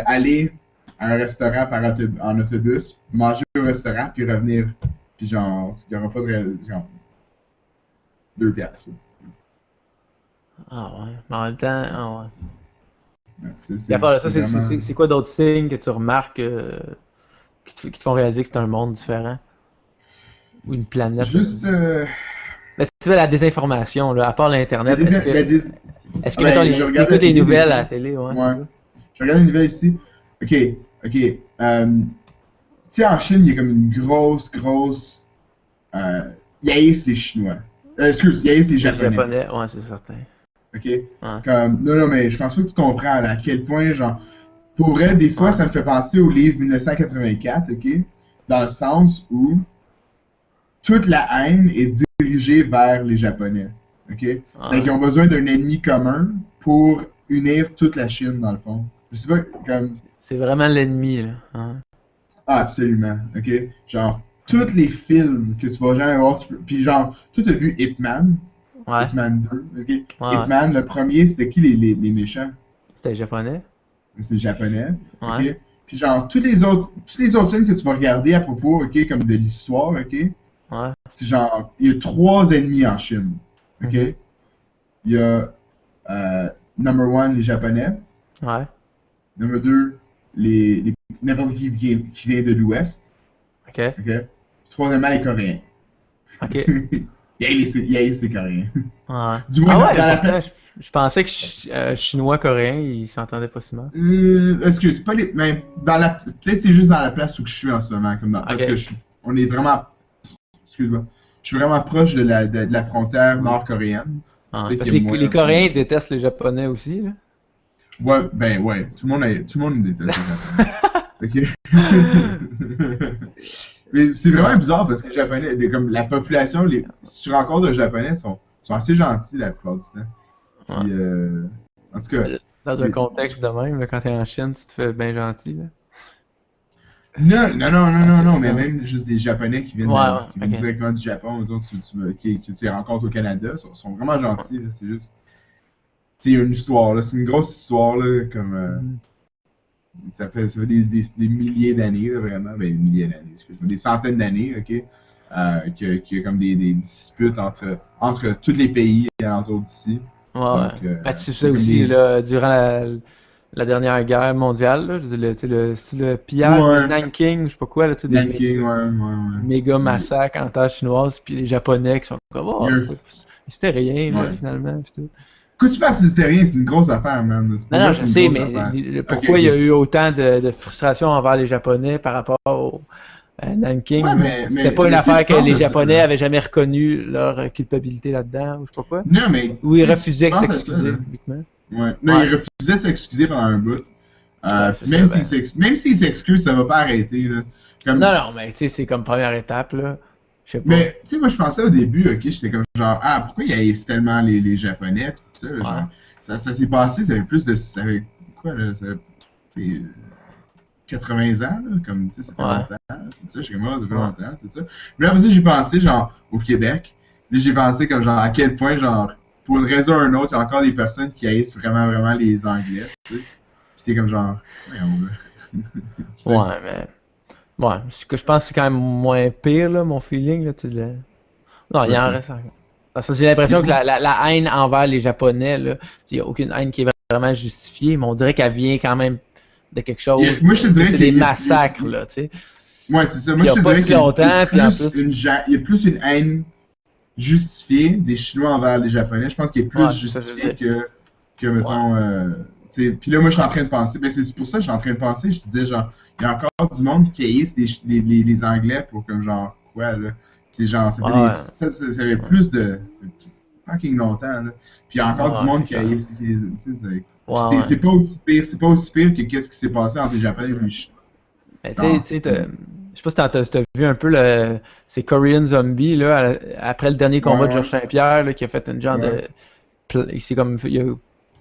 à un restaurant en autobus, manger au restaurant, puis revenir. Puis genre, il n'y aura pas de. Genre, 2 piastres. Ah ouais. Mais en même temps, ah ouais. Ouais, Et à part de ça, c'est vraiment. c'est quoi d'autres signes que tu remarques qui te font réaliser que c'est un monde différent? Ou une planète? Juste. Mais tu fais la désinformation, là, à part La l'Internet, deuxième. est-ce Ah que mettons, ben, je est-ce que regarde la t'écoutes les télé des nouvelles à fois. la télé, ouais, c'est Ouais. ça? Je regarde une nouvelle ici. Ok, ok. Tu sais, en Chine, il y a comme une grosse. Ils haïssent les Chinois. Excuse, ils haïssent les Les Japonais. Japonais, ouais, c'est certain. Ok? Ouais, Comme, non, non, mais je pense pas que tu comprends à quel point, genre, pour vrai, des fois, ouais, ça me fait penser au livre 1984, ok? Dans le sens où toute la haine est dirigée vers les Japonais, ok? C'est qu'ils ouais. ont besoin d'un ennemi commun pour unir toute la Chine, dans le fond. Je sais pas, comme, C'est vraiment l'ennemi, là. Ouais. ah, absolument, ok? Genre, tous les films que tu vas jamais voir, puis genre, toi t'as vu Ip Man, Ouais, Ip Man 2, ok? ouais. Ip Man, le premier, c'était qui les méchants? C'était japonais. C'est japonais, Ouais. ok? Puis genre, tous les autres films que tu vas regarder à propos, ok, comme de l'histoire, ok? Ouais. C'est genre, il y a trois ennemis en Chine, ok? Mhm. Il y a, euh, number one, les Japonais. Ouais. Number deux, n'importe qui vient de l'Ouest, Ok. ok? Puis troisièmement, les Coréens. Ok. Il haït les Coréens. Ouais. Du moins, Ah ouais, dans la pourtant, place. je pensais que chinois-coréens, ils s'entendaient pas si mal. Excuse, pas les. Mais dans la. Peut-être c'est juste dans la place où je suis en ce moment. Parce que Ok. on est vraiment. Excuse-moi. Je suis vraiment proche de la frontière nord-coréenne. Ouais. Peut-être Parce qu'il que y a les moyen de. Coréens détestent les Japonais aussi, là. Ouais, ben ouais. Tout le monde déteste les Japonais. Ok? Mais c'est vraiment Ouais. bizarre parce que les Japonais, comme la population, si tu rencontres un Japonais, sont assez gentils la plupart du temps. Ouais. Puis, en tout cas, Dans un les- contexte de même, là, quand t'es en Chine, tu te fais bien gentil, là. non, mais Non. même juste des Japonais Ouais, ouais, qui viennent ok. directement du Japon, mettons, que tu les rencontres au Canada, sont vraiment Ouais. gentils, là. C'est juste, tu sais, il y a une histoire, là. C'est une grosse histoire, là, comme, Mhm. ça fait des milliers d'années, là, vraiment, ben, milliers d'années, excuse-moi, des centaines d'années, ok, qu'il y a comme des disputes entre tous les pays autour d'ici. Ouais, ouais. Donc, Ben, tu sais il y a comme aussi, des. là, durant la dernière guerre mondiale, là, je veux dire, c'est le pillage de Ouais, Nanking, je sais pas quoi, là, tu sais, Nanking, ouais. méga Il massacres en terre chinoise, puis les Japonais qui sont comme, il y oh, a c'était rien, là, ouais. finalement, puis tout. Que tu fasses c'est rien, c'est une grosse affaire, man. Non, Pour non, moi, je c'est une sais, grosse mais affaire. Ok, pourquoi il y a ok. eu autant de frustration envers les Japonais par rapport au Ouais, Nanking, là? C'était mais pas une tu sais, affaire tu que penses les à ça, Japonais là. avaient jamais reconnu leur culpabilité là-dedans, ou je sais pas quoi. Non, mais Ou ils tu sais, tu refusaient de penses à ça, s'excuser là. publiquement. Ouais. Non, Ouais, il refusait de s'excuser pendant un bout. ouais, c'est Puis ça, ben. même s'il s'excuse, ça va pas arrêter, là. Comme, Non, non, mais tu sais, c'est comme première étape, là. Je sais pas. mais, tu sais, moi, je pensais au début, ok, j'étais comme genre, ah, pourquoi il haïssent tellement les Japonais, pis tout ça, là, Ouais. genre, ça s'est passé, ça avait plus de, ça avait, quoi, là, ça avait, tu sais, 80 ans, là, comme, tu sais, ça fait Ouais. longtemps, tout ça, je suis comme, ah, ça fait Ouais. longtemps, tout ça. Mais là, après ça, j'ai pensé, genre, au Québec, là, j'ai pensé comme, genre, à quel point, genre, pour une raison ou une autre, il y a encore des personnes qui haïssent vraiment les Anglais, tu sais. Pis t'es comme, genre, voyons, là. Tu sais. Ouais, mais. Ouais, ce que je pense que c'est quand même moins pire, là, mon feeling, là, tu le. Non, il en Vas-y. reste encore. Parce que j'ai Il y a l'impression que beaucoup. la haine envers les Japonais, là, il n'y a aucune haine qui est vraiment justifiée, mais on dirait qu'elle vient quand même de quelque chose. Moi, je te Tu sais, dirais c'est qu'il des y a, massacres, là, tu sais. ouais, c'est ça. Puis Moi, il n'y je a te pas dirais si qu'il y a longtemps, puis en plus. il y a plus une haine justifiée des Chinois envers les Japonais. Je pense qu'il est plus Ouais, c'est ça, je veux justifié dire. que Ouais, mettons, tu sais, puis là, moi, je suis en train de penser, ben, c'est pour ça que je suis en train de penser, je te disais, genre, il y a encore du monde qui haïssent les Anglais pour comme, genre, quoi, là. C'est genre, ouais, ouais, ça fait plus de fucking longtemps, là. Puis il y a encore du ouais, c'est monde qui clair. haïsse, tu sais, Ouais, puis ouais. c'est pas aussi pire que qu'est-ce qui s'est passé entre les Japonais et les Chinois. Mais Non, tu sais, je sais pas si t'as vu un peu c'est Korean Zombie, là, après le dernier ouais, combat de ouais, Georges Saint-Pierre, là, qui a fait une genre ouais. de. Il s'est comme.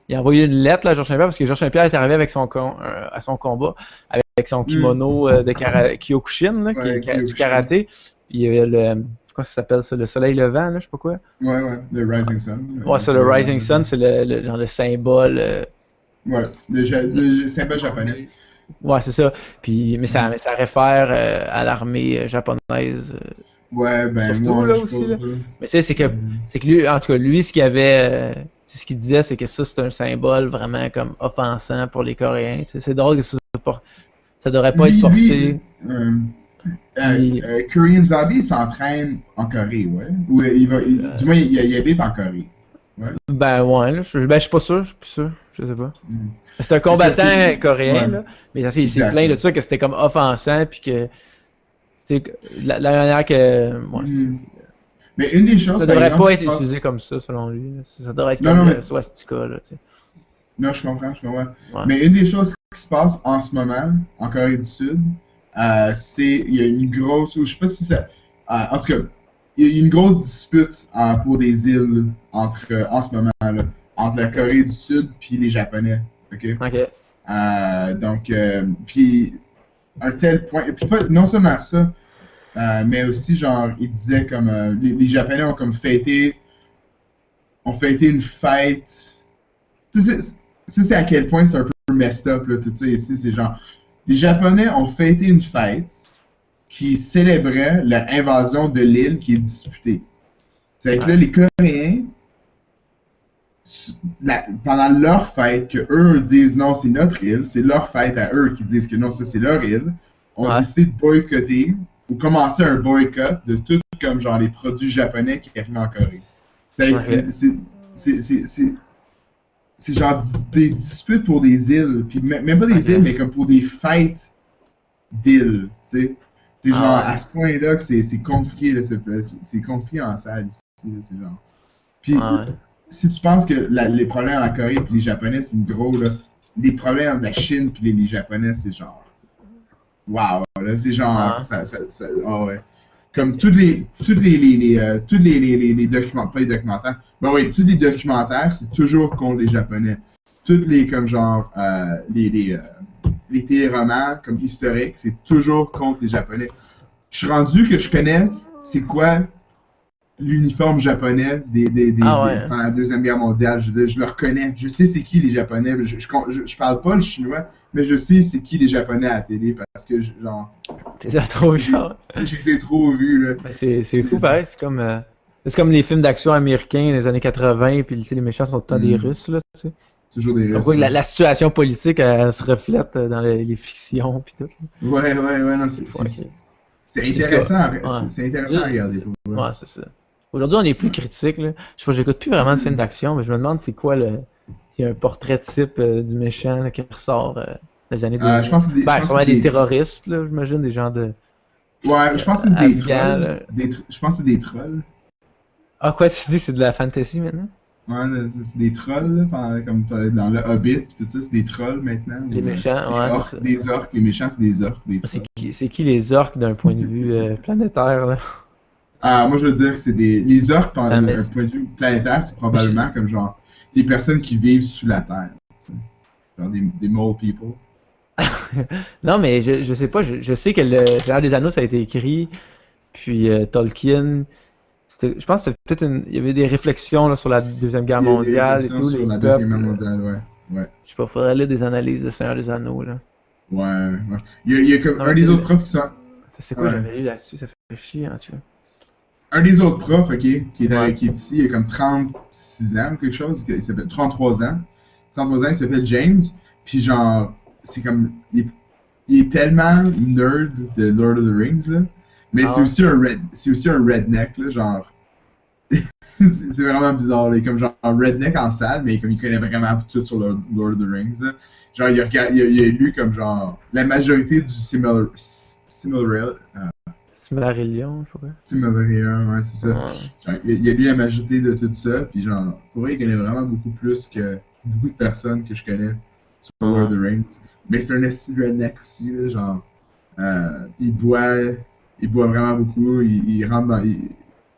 Il a envoyé une lettre là, à Georges Saint-Pierre parce que Georges Saint-Pierre est arrivé avec à son combat avec son Hmm. kimono de Kyokushin, là, Ouais, du Kyokushin. karaté. Puis il y a le. Quoi ça s'appelle ça? Le soleil levant, là, je sais pas quoi. Ouais, le Rising Sun. Ouais, c'est le Rising Sun, c'est genre le symbole. Ouais, le symbole japonais. Ouais, c'est ça. Puis, Mhm. mais ça réfère à l'armée japonaise. Ouais, ben, Surtout moi, là je aussi là. suppose, là. Mais tu sais Mhm. c'est que lui en tout cas lui ce qu'il avait ce qu'il disait c'est que ça c'est un symbole vraiment comme offensant pour les Coréens. C'est drôle que ça devrait pas être Lui, porté. euh, Puis Korean Zombie, il s'entraîne en Corée, ouais. Ou du moins, il habite en Corée. Ouais. ben ouais là, je suis pas sûr, je suis plus sûr, je sais pas. Mhm. C'est un C'est parce que, combattant coréen ouais, là, mais parce qu'il s'est exact, plaint de ouais. ça que c'était comme offensant puis que tu sais la manière que ouais, c'est ça. Mhm. Mais une des Ça choses, par devrait exemple, pas qui être se utilisé passe. comme ça selon lui, là. Ça devrait être Non, comme non, mais le swastika là, tu sais. non, je comprends, je comprends. Ouais. Mais une des choses qui se passe en ce moment en Corée du Sud, il y a une grosse, ou je sais pas si ça, en tout cas, il y a une grosse dispute pour des îles en ce moment là, entre la OK. Corée du Sud puis les Japonais, ok? OK. Donc, puis un tel point, et puis pas, non seulement ça, Mais aussi, genre, il disait comme les Japonais ont fêté une fête. Tu sais, c'est à quel point c'est un peu messed up, là, tout ça ici. C'est genre, les Japonais ont fêté une fête qui célébrait l'invasion de l'île qui est disputée. C'est que là, les Coréens, pendant leur fête, que eux disent non, c'est notre île, c'est leur fête à eux qui disent que non, ça c'est leur île, ont décidé de boycotter ou commencer un boycott de tout comme genre les produits japonais qui arrivent en Corée. C'est genre des disputes pour des îles, puis même pas des îles, mais comme pour des fêtes d'îles, tu sais. C'est genre à ce point-là que c'est compliqué, là, c'est compliqué en salle ici, là, c'est genre. Puis si tu penses que les problèmes en Corée puis les Japonais, c'est une gros, là, les problèmes de la Chine puis les Japonais, c'est genre. Waouh, là, c'est genre. Oh ouais. Comme tous les documents, pas les documentaires, ben oui, tous les documentaires, c'est toujours contre les Japonais. Toutes les, comme genre, les téléromans, comme historiques, c'est toujours contre les Japonais. Je suis rendu que je connais c'est quoi l'uniforme japonais pendant la Deuxième Guerre mondiale. Je veux dire, je le reconnais. Je sais c'est qui les Japonais. Je parle pas le chinois, mais je sais c'est qui les Japonais à la télé parce que, genre. T'es trop vu, genre. Je les ai trop vus, là. C'est fou, pareil. C'est comme les films d'action américains des années 80, puis les méchants sont tout le temps des Russes, là, tu sais. Toujours des Russes. La situation politique, elle se reflète dans les fictions, puis tout. Ouais, non, c'est intéressant, c'est intéressant à regarder. Ouais, c'est ça. Aujourd'hui, on est plus critique, là. J'écoute plus vraiment de films d'action, mais je me demande c'est quoi s'il y a un portrait type du méchant là, qui ressort des années 2000. Je pense que c'est des terroristes, là, j'imagine, des gens de. Ouais, je pense que c'est des trolls. Je pense que c'est des trolls. Ah, quoi, tu dis, c'est de la fantasy maintenant? Ouais, c'est des trolls, là, comme dans le Hobbit, pis tout ça, c'est des trolls maintenant. Les méchants, c'est ça. Des orques, les méchants, c'est des orques. C'est qui les orques d'un point de vue planétaire, là? Moi je veux dire que c'est les orques, d'un point de vue planétaire, c'est probablement comme genre des personnes qui vivent sous la Terre. T'sais. Genre des mole people. Non, mais je sais pas, je sais que le Seigneur des Anneaux, ça a été écrit, puis Tolkien. Je pense que c'était peut-être il y avait des réflexions là, sur la Deuxième Guerre mondiale et tout. Sur la Deuxième Guerre mondiale, ouais. Je sais pas, faudrait lire des analyses de Seigneur des Anneaux, là. Ouais. Il y a comme un des autres profs qui sont. C'est quoi j'avais lu là-dessus, ça fait chier, hein, tu vois. Un des autres profs, ok, qui est ici, il a comme 36 ans ou quelque chose, il s'appelle 33 ans. 33 ans, il s'appelle James. Puis genre, c'est comme. Il est tellement nerd de Lord of the Rings, là. Mais c'est aussi un redneck, là, genre. c'est vraiment bizarre, là. Comme genre un redneck en salle, mais comme il connaît vraiment tout sur Lord of the Rings, là. Genre, il a lu comme genre la majorité du Silmarillion, je sais pas. Silmarillion, ouais, c'est ça. Genre, il a lu la majorité de tout ça, puis genre, pour vrai, il connaît vraiment beaucoup plus que beaucoup de personnes que je connais sur Lord of the Rings. Mais c'est un esti redneck aussi, là, genre. Il boit vraiment beaucoup, il rentre dans. Il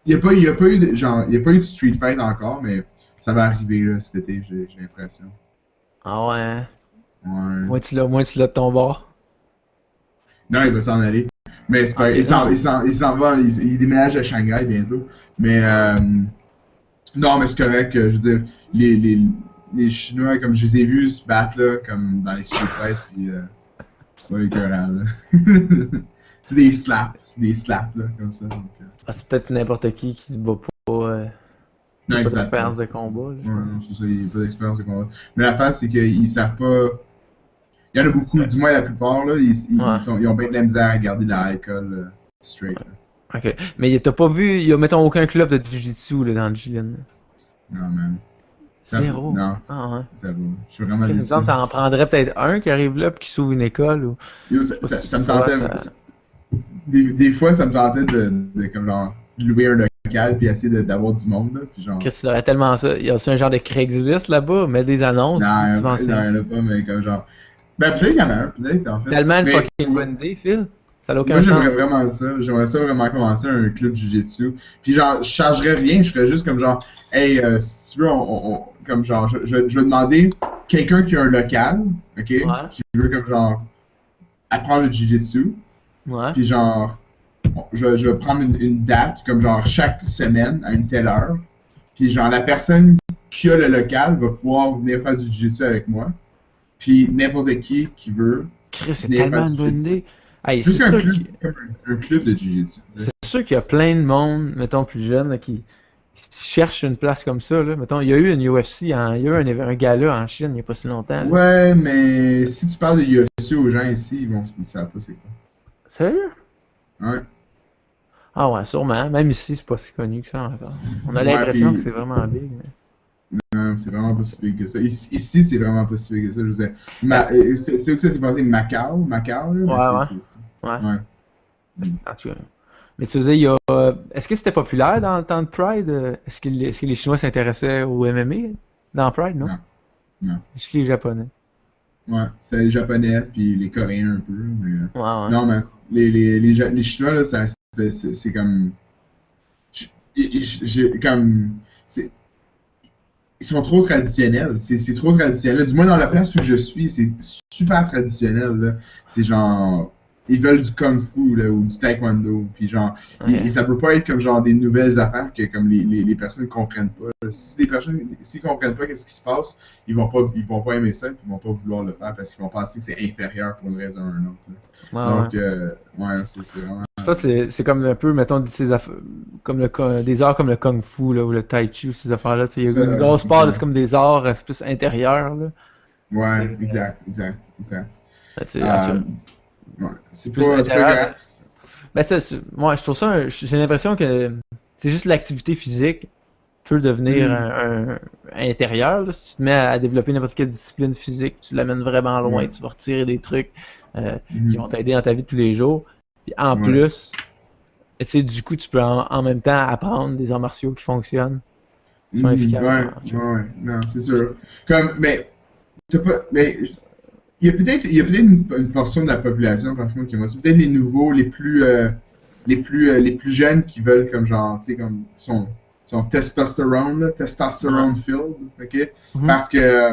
n'y a pas eu de street fight encore, mais ça va arriver là, cet été, j'ai l'impression. Ah ouais. Ouais. Moi tu l'as de ton bord. Non, il va s'en aller. Mais c'est pas. Il s'en va, il déménage à Shanghai bientôt. Mais non, mais c'est correct, je veux dire, les Chinois, comme je les ai vus se battre là, comme dans les street fights, puis c'est pas écœurant là. C'est des slaps, là, comme ça. Donc, c'est peut-être n'importe qui se bat pas. Non, pas d'expérience de combat. Ouais, non, c'est ça, il n'y a pas d'expérience de combat. Mais l'affaire, c'est qu'ils savent pas. Il y en a beaucoup, du moins la plupart, là, ils ont bien de la misère à garder la alcool straight. Là. Ok. Mais t'as pas vu, il y a, mettons, aucun club de Jiu-Jitsu là, dans le Jilin. Non, man. Zéro. Non. Ah ouais. Zéro. Je suis vraiment déçu. Ça en prendrait peut-être un qui arrive là puis qui s'ouvre une école ou. Yo, ça me tentait. Des fois, ça me tentait de comme genre louer un local puis essayer d'avoir du monde là, puis genre. Qu'est-ce que tu tellement ça? Il y a aussi un genre de Craigslist là-bas, mettre des annonces. Non, il n'y en a pas, mais comme genre. Ben peut-être qu'il y en a un, peut-être en fait. Tellement une fucking bonne idée, Phil. Ça n'a aucun sens. Moi, j'aimerais vraiment ça. J'aimerais ça vraiment commencer un club Jiu-Jitsu. Puis genre, je chargerais rien, je ferais juste comme genre, hey, si tu veux, comme genre, je vais demander quelqu'un qui a un local, ok, qui veut comme genre apprendre le Jiu-Jitsu. Ouais. Puis genre, je vais prendre une date, comme genre chaque semaine, à une telle heure. Puis genre, la personne qui a le local va pouvoir venir faire du jiu-jitsu avec moi. Puis n'importe qui veut Chris, c'est venir faire tellement du une bonne jiu-jitsu. idée. Hey, Juste un club, comme un club de jiu-jitsu. c'est sûr qu'il y a plein de monde, mettons plus jeune, là, qui cherche une place comme ça. Là. Mettons, il y a eu une UFC, il y a eu un gala en Chine il n'y a pas si longtemps. Là. Ouais, mais C'est- si tu parles de UFC aux gens ici, ils savent pas c'est quoi. Sérieux? Ouais. Ah ouais, sûrement. Même ici, c'est pas si connu que ça encore. On a Ouais, l'impression que puis c'est vraiment big. Mais... non, c'est vraiment pas si big que ça. Ici c'est vraiment pas si big que ça. Je veux dire, Ben, c'est où que ça s'est passé? Macao, là? ouais, Mais ouais. c'est- Ouais. ouais. Mm. En tout cas. Mais tu disais, il y a. Est-ce que c'était populaire dans le temps de Pride? Est-ce que les Chinois s'intéressaient au MMA dans Pride, non? Non, non. Juste les Japonais. Ouais, c'est les Japonais, puis les Coréens un peu. Mais, Ouais, ouais. non, mais les Chinois, là, c'est comme. Comme. c'est- Ils sont trop traditionnels. C'est trop traditionnel. Du moins, dans la place où je suis, c'est super traditionnel. Là. C'est genre. Ils veulent du kung fu là, ou du taekwondo. Puis genre. Et Ok. ça peut pas être comme genre des nouvelles affaires que comme les personnes comprennent pas. Si les personnes s'ils comprennent pas qu'est-ce qui se passe, ils vont pas aimer ça, puis ils vont pas vouloir le faire parce qu'ils vont penser que c'est inférieur pour une raison ou une autre. Là. Ouais, ouais. Donc, ouais, c'est vraiment. Ça, c'est comme un peu, mettons, comme des arts comme le Kung Fu, là, ou le Tai Chi, ou ces affaires-là. Tu sais, il y Ça, a une grosse part, c'est exact. comme des arts c'est plus intérieurs, là. Ouais, Et, exact. en tout Euh, cas, ouais. plus C'est pas intérieur. grave. Ben, ça, moi, je trouve ça, j'ai l'impression que c'est juste l'activité physique peut devenir Hmm, un intérieur, là. Si tu te mets à développer n'importe quelle discipline physique, tu l'amènes vraiment loin, ouais. tu vas retirer des trucs qui vont Mhm, t'aider dans ta vie de tous les jours. Puis en ouais. plus, tu sais, du coup, tu peux en même temps apprendre des arts martiaux qui fonctionnent, qui sont Mhm, efficaces. ouais, ouais. Non, c'est sûr. Comme, mais, t'as pas, mais, il y a peut-être une portion de la population, par contre, qui va, c'est peut-être les nouveaux, les plus jeunes qui veulent, comme genre, tu sais, comme, son testostérone, là, Ouais. testosterone filled, ok? Mhm. Parce que,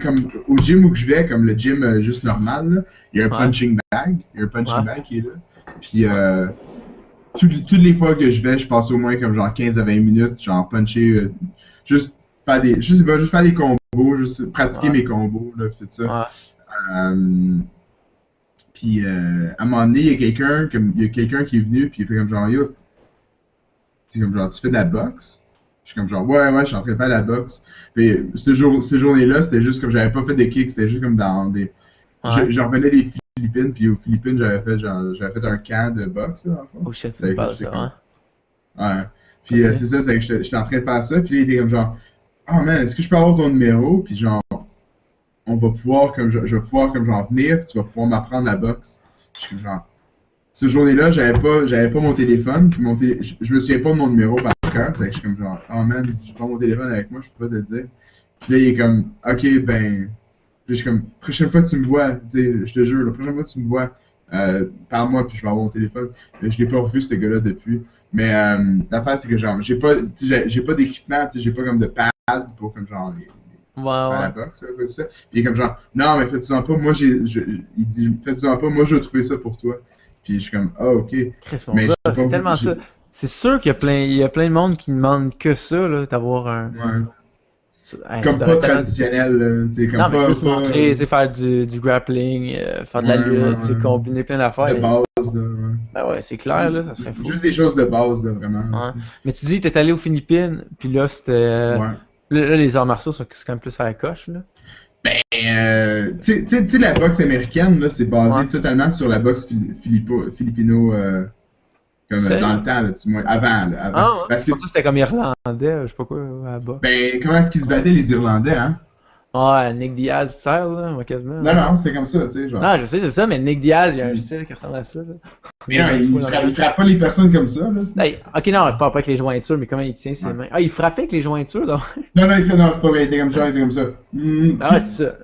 comme, au gym où je vais, comme le gym juste normal, là, Ouais. il y a un punching Ouais. bag qui est là. Puis, toutes les fois que je vais, je passe au moins comme genre 15 à 20 minutes, genre puncher, juste je sais pas, juste faire des combos, juste pratiquer Ouais. mes combos, là, pis tout ça. Ouais. Euh, à un moment donné, il y a quelqu'un qui est venu, puis il fait comme genre, yo, tu sais, comme genre, tu fais de la boxe? Je suis comme genre, ouais, je suis en train de faire de la boxe. Puis, ces journées-là, c'était juste comme, j'avais pas fait de kick, c'était juste comme dans des. Ouais. J'en revenais des Philippines, puis aux Philippines, j'avais fait un camp de boxe, là, dans le fond. Oh shit, faut que tu me Fait que parles de j'étais ça, comme, ouais. ouais. Puis Vas-y. c'est ça, c'est que j'étais en train de faire ça. Puis là, il était comme genre, ah man, est-ce que je peux avoir ton numéro? Puis genre, on va pouvoir, comme je vais pouvoir, comme genre, venir, puis tu vas pouvoir m'apprendre la boxe. Je suis genre, ce journée-là, j'avais pas mon téléphone, puis je me souviens pas de mon numéro par cœur. C'est que je suis comme genre, oh man, j'ai pas mon téléphone avec moi, je peux pas te le dire. Puis là, il est comme, ok, ben, puis je suis comme, prochaine fois que tu me vois, tu sais, je te jure, la prochaine fois que tu me vois, parle-moi, puis je vais avoir mon téléphone. Mais je l'ai pas revu, ce gars-là, depuis. Mais l'affaire, c'est que genre, tu sais, j'ai pas d'équipement, tu sais, j'ai pas comme de pad pour comme genre Ouais, faire la ouais. boxe, ça, comme ça. Puis il est comme genre, non, mais fais-tu-en pas, il dit, fais-tu-en pas, moi je vais trouver ça pour toi. Puis je suis comme, ah, ok. Chris, mon Mais gars, j'ai pas c'est voulu, tellement ça. C'est sûr il y a plein de monde qui demande que ça, là, d'avoir un. ouais. Hey, ça Comme devrait pas être tellement. traditionnel, là. C'est comme Non, mais juste pas, montrer, tu sais, faire du grappling, faire de la lutte, tu sais, ouais. combiner plein d'affaires. De base, là, ouais. Ben ouais, c'est clair, là, ça serait fou. Juste des choses de base, là, vraiment, là, Ouais. tu sais. Mais tu dis, t'es allé aux Philippines, puis là, c'était. Ouais. Là, les arts martiaux sont c'est quand même plus à la coche, là. Ben, tu sais, la boxe américaine, là, c'est Ouais. basé totalement sur la boxe philippino, comme dans le Sérieux? temps, là, avant, là, avant. Ah, ouais. Je Parce que, pensais que c'était comme irlandais, je sais pas quoi, à la boxe. ben, comment est-ce qu'ils se battaient, les Irlandais, hein? Ouais, Nick Diaz style, là, moi, quasiment, Non, là. non, c'était comme ça, tu sais, genre. Non, je sais, c'est ça, mais Nick Diaz, il y a un style qui ressemble à ça, là. Mais Il a non, des foules en il arrière. frappe pas les personnes comme ça, là, tu sais. Hey, ok, non, pas avec les jointures, mais comment il tient ses Ouais. mains? Ah, il frappait avec les jointures, donc. Non, non, non, c'est pas vrai, il était comme ça, il était comme ça. Ah ouais, c'est ça.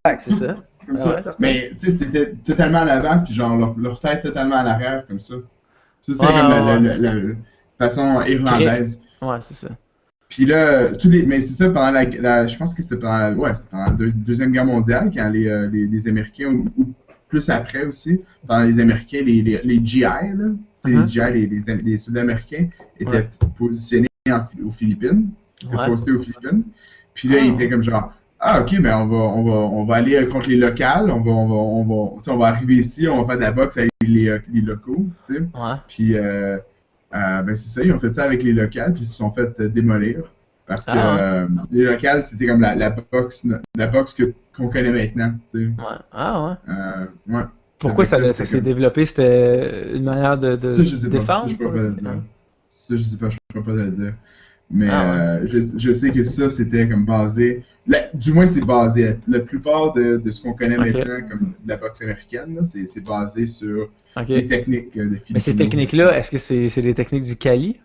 Clac, c'est ça. Comme Ah ça. ouais, certain. Mais, tu sais, c'était totalement à l'avant, puis genre, leur tête totalement à l'arrière, comme ça. Ça, Ouais, c'était comme ouais, ouais. la façon Grip. irlandaise. Ouais, c'est ça. Puis là, mais c'est ça, pendant je pense que c'était pendant, ouais, c'était pendant la Deuxième Guerre mondiale, quand les Américains, ou plus après aussi, dans les Américains, les GI, là, tu sais, les GI, les soldats américains, étaient positionnés aux Philippines, étaient postés aux Philippines. Puis là, ils étaient comme genre, ah, ok, mais on va aller contre les locales, on va arriver ici, on va faire de la boxe avec les locaux, tu sais. Puis, ben c'est ça, ils ont fait ça avec les locales, puis ils se sont fait démolir. Parce que les locales, c'était comme la boxe qu'on connaît maintenant, tu sais. Ouais. Pourquoi ça s'est développé? C'était une manière de ça, je sais défendre? Ça, je peux pas le dire. Ça, je sais pas, je peux pas te le dire. Mais je sais que ça, c'était comme basé. Du moins, c'est basé. La plupart de ce qu'on connaît maintenant comme de la boxe américaine, c'est basé sur les techniques de Filipino. Mais ces techniques-là, est-ce que c'est les techniques du Kali?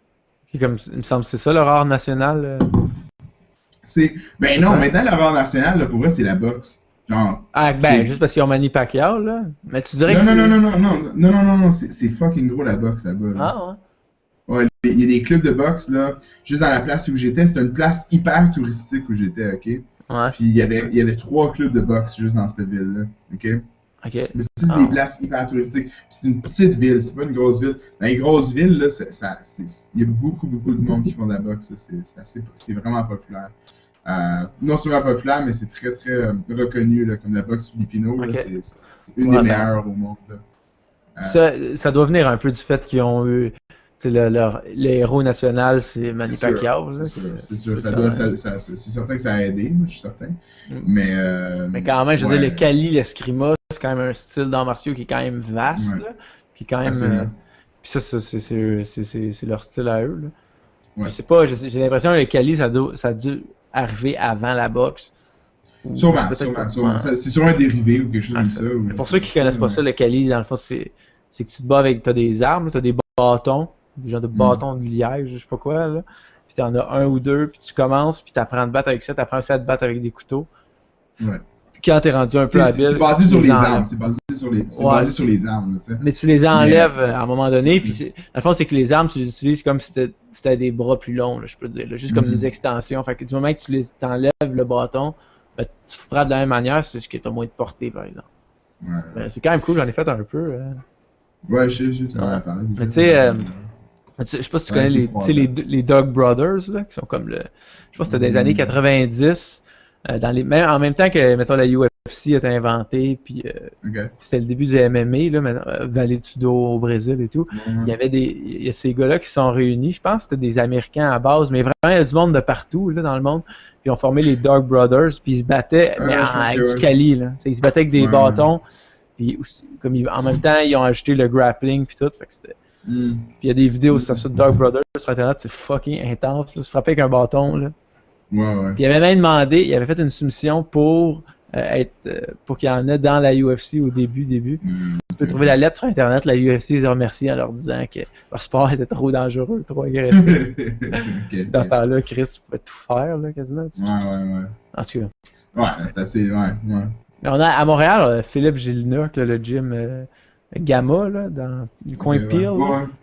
Comme, il me semble que c'est ça leur art national. Ben non, maintenant, leur art national, là, pour vrai, c'est la boxe. Genre, juste parce qu'ils ont Manny Pacquiao, là. Mais tu dirais non, c'est fucking gros la boxe là-bas. Là. Ouais, il y a des clubs de boxe, là, juste dans la place où j'étais, c'était une place hyper touristique où j'étais, ok? Puis il y avait 3 clubs de boxe juste dans cette ville-là, ok? Mais c'est des places hyper touristiques. Puis c'est une petite ville, c'est pas une grosse ville. Dans les grosses villes, là, il y a beaucoup de monde qui font de la boxe. C'est vraiment populaire. Non seulement populaire, mais c'est très reconnu là, comme la boxe filipino. C'est une des meilleures au monde. Ça doit venir un peu du fait qu'ils ont eu le héros national, c'est Manny Pacquiao. C'est sûr. C'est certain que ça a aidé, je suis certain. Mais quand même, je veux dire, le Kali, l'escrima, c'est quand même un style d'arts martiaux qui est quand même vaste. Là, puis quand même. Puis ça, c'est leur style à eux. Là. Je sais pas, j'ai l'impression que le Kali, ça a dû arriver avant la boxe. Sûrement. C'est sûrement un dérivé ou quelque chose comme ça. Pour ceux qui connaissent pas ça, le Kali, dans le fond, c'est que tu te bats avec. T'as des armes, t'as des bâtons, des genres de bâtons de liège, je sais pas quoi, là. Puis t'en as un ou deux, puis tu commences, puis t'apprends à te battre avec ça, t'apprends aussi à te battre avec des couteaux. Puis quand t'es rendu un peu habile... C'est basé sur les armes, c'est basé sur les armes, tu sais. Mais tu les enlèves à un moment donné, puis dans le fond, c'est que les armes, tu les utilises comme si c'était des bras plus longs, là, je peux te dire, là, juste comme des extensions. Fait que du moment que tu t'enlèves le bâton, ben, tu frappes de la même manière, c'est juste que t'as moins de portée, par exemple. C'est quand même cool, j'en ai fait un peu. Ouais, je sais, tu m'en as parlé. Mais tu sais... je sais pas si tu connais les Dog Brothers, là, qui sont comme le... Je pense que c'était dans les années 90, même, en même temps que, mettons, la UFC a été inventée, puis c'était le début du MMA, là, Vale Tudo au Brésil et tout. Il y a ces gars-là qui se sont réunis, je pense que c'était des Américains à base, mais vraiment, il y a du monde de partout, là, dans le monde, puis ils ont formé les Dog Brothers, puis ils se battaient avec du Kali, là. Ils se battaient avec des bâtons, puis comme en même temps, ils ont ajouté le grappling, puis tout, fait que c'était... Puis il y a des vidéos sur Dog Brothers sur internet, c'est fucking intense, là, se frapper avec un bâton, là. Puis il avait même demandé, il avait fait une soumission pour pour qu'il y en ait dans la UFC au début. Tu peux trouver la lettre sur internet, la UFC les a remerciés en leur disant que leur sport était trop dangereux, trop agressif. Dans ce temps-là, Chris, tu pouvais tout faire, là, quasiment. En tout cas. Ouais, c'est assez, On a à Montréal, Philippe Gélina, le gym Gamma, là, dans le coin de Peel.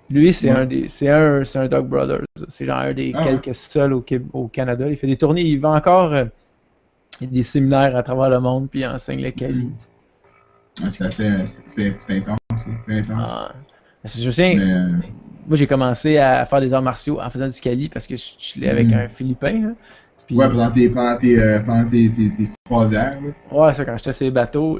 Lui, c'est un Dog Brothers. C'est genre un des quelques seuls au Canada. Il fait des tournées, il va encore des séminaires à travers le monde, puis il enseigne le Kali. C'est intense. C'est intense. Je me souviens, moi j'ai commencé à faire des arts martiaux en faisant du Kali parce que je suis avec un Philippin. Là. Puis, pendant tes croisières. Là. Ouais, ça, quand j'étais sur les bateaux,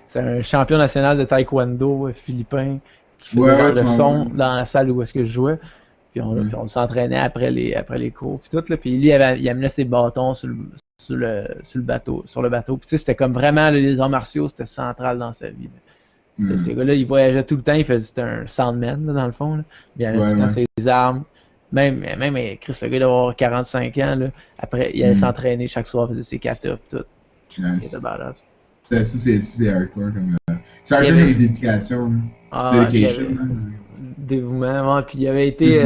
c'est un champion national de taekwondo philippin qui faisait le son dans la salle où est-ce que je jouais. Puis on s'entraînait après les cours. Puis tout, là, puis lui, il amenait ses bâtons sur le bateau. Puis tu sais, c'était comme vraiment les arts martiaux, c'était central dans sa vie. Ces gars-là, ils voyageaient tout le temps, c'était un soundman, là, dans le fond. Là. Il avait tout le temps ses armes. Même Chris, le gars d'avoir 45 ans, là, après, il allait s'entraîner chaque soir, faisait ses katas, tout. C'était badass. C'est hardcore. C'est hardcore avec dédication. Dedication. Dévouement, puis il avait été...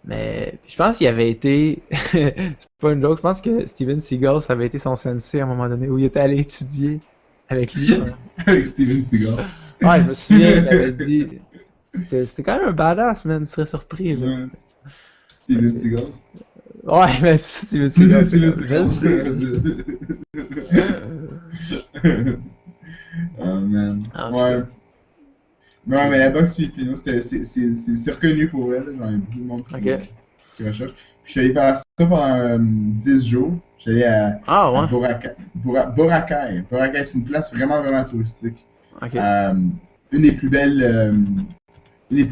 Mais je pense qu'il avait été... c'est pas une joke, je pense que Steven Seagal, ça avait été son sensei à un moment donné, où il était allé étudier avec lui. Avec Steven Seagal. Ouais, je me souviens, il avait dit... C'était quand même un badass, man. Tu serais surpris, là. Steven Seagal. Ouais, mais tu sais, Steven Seagal. Oh man. En tout Ouais. cas. Ouais, mais la boxe filipino, c'est reconnu pour elle. J'en ai beaucoup de monde Ok. qui recherche. Puis je suis allé faire ça pendant 10 jours. Je suis allé Ah à ouais. Boracay. Boracay, c'est une place vraiment, vraiment touristique. Ok. Euh, une des plus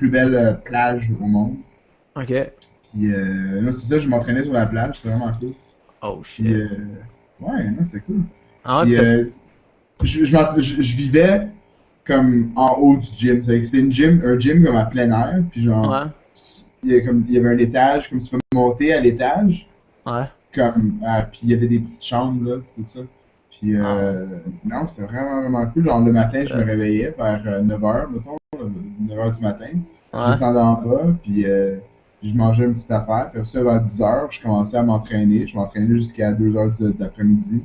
belles plages au monde. Ok. Puis, non, c'est ça, je m'entraînais sur la plage, c'était vraiment cool. Oh Puis, shit. ouais, non, c'était cool. Ah ouais, Puis, je vivais comme en haut du gym. C'était un gym comme à plein air. Puis, genre, ouais. il y avait un étage, comme tu peux monter à l'étage. Ouais. Puis, il y avait des petites chambres, là, tout ça. Puis, Ah ouais. non, c'était vraiment, vraiment cool. Genre, le matin, je me Ça- réveillais vers 9h, mettons, 9h du matin. Je Ouais. descendais en bas, puis je mangeais une petite affaire. Puis après ça, vers 10h, je commençais à m'entraîner. Je m'entraînais jusqu'à 2h d'après-midi.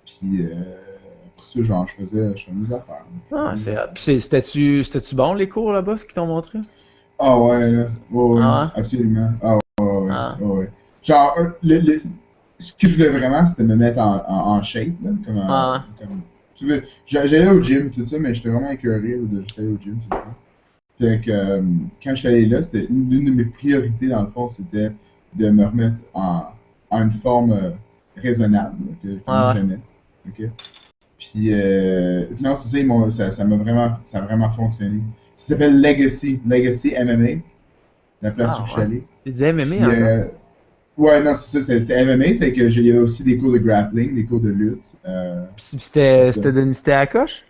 Puis après ça, genre, je faisais mes affaires. Ah, Puis c'était-tu bon les cours là-bas, ce qu'ils t'ont montré? Ah ouais, là. Ouais, ouais, Ah absolument. Ah ouais, ouais, ouais. ouais, Ah. ouais, ouais. Genre, ce que je voulais vraiment, c'était me mettre en shape, là, Ah j'allais au gym, tout ça, mais j'étais vraiment écœuré là, de juste aller au gym tout le temps. Fait que quand je suis allé là, c'était une de mes priorités, dans le fond, c'était de me remettre en une forme raisonnable, là, que ouais. moi Ouais. j'aimais. Ok? Puis, non, c'est ça, ça a vraiment fonctionné. Ça s'appelle Legacy MMA, la place où je Ah suis ouais. allé. Tu disais MMA Puis, encore? ouais, non, c'est ça, c'était MMA, c'est que il y avait aussi des cours de grappling, des cours de lutte, Puis tout c'était ça. c'était à la coche?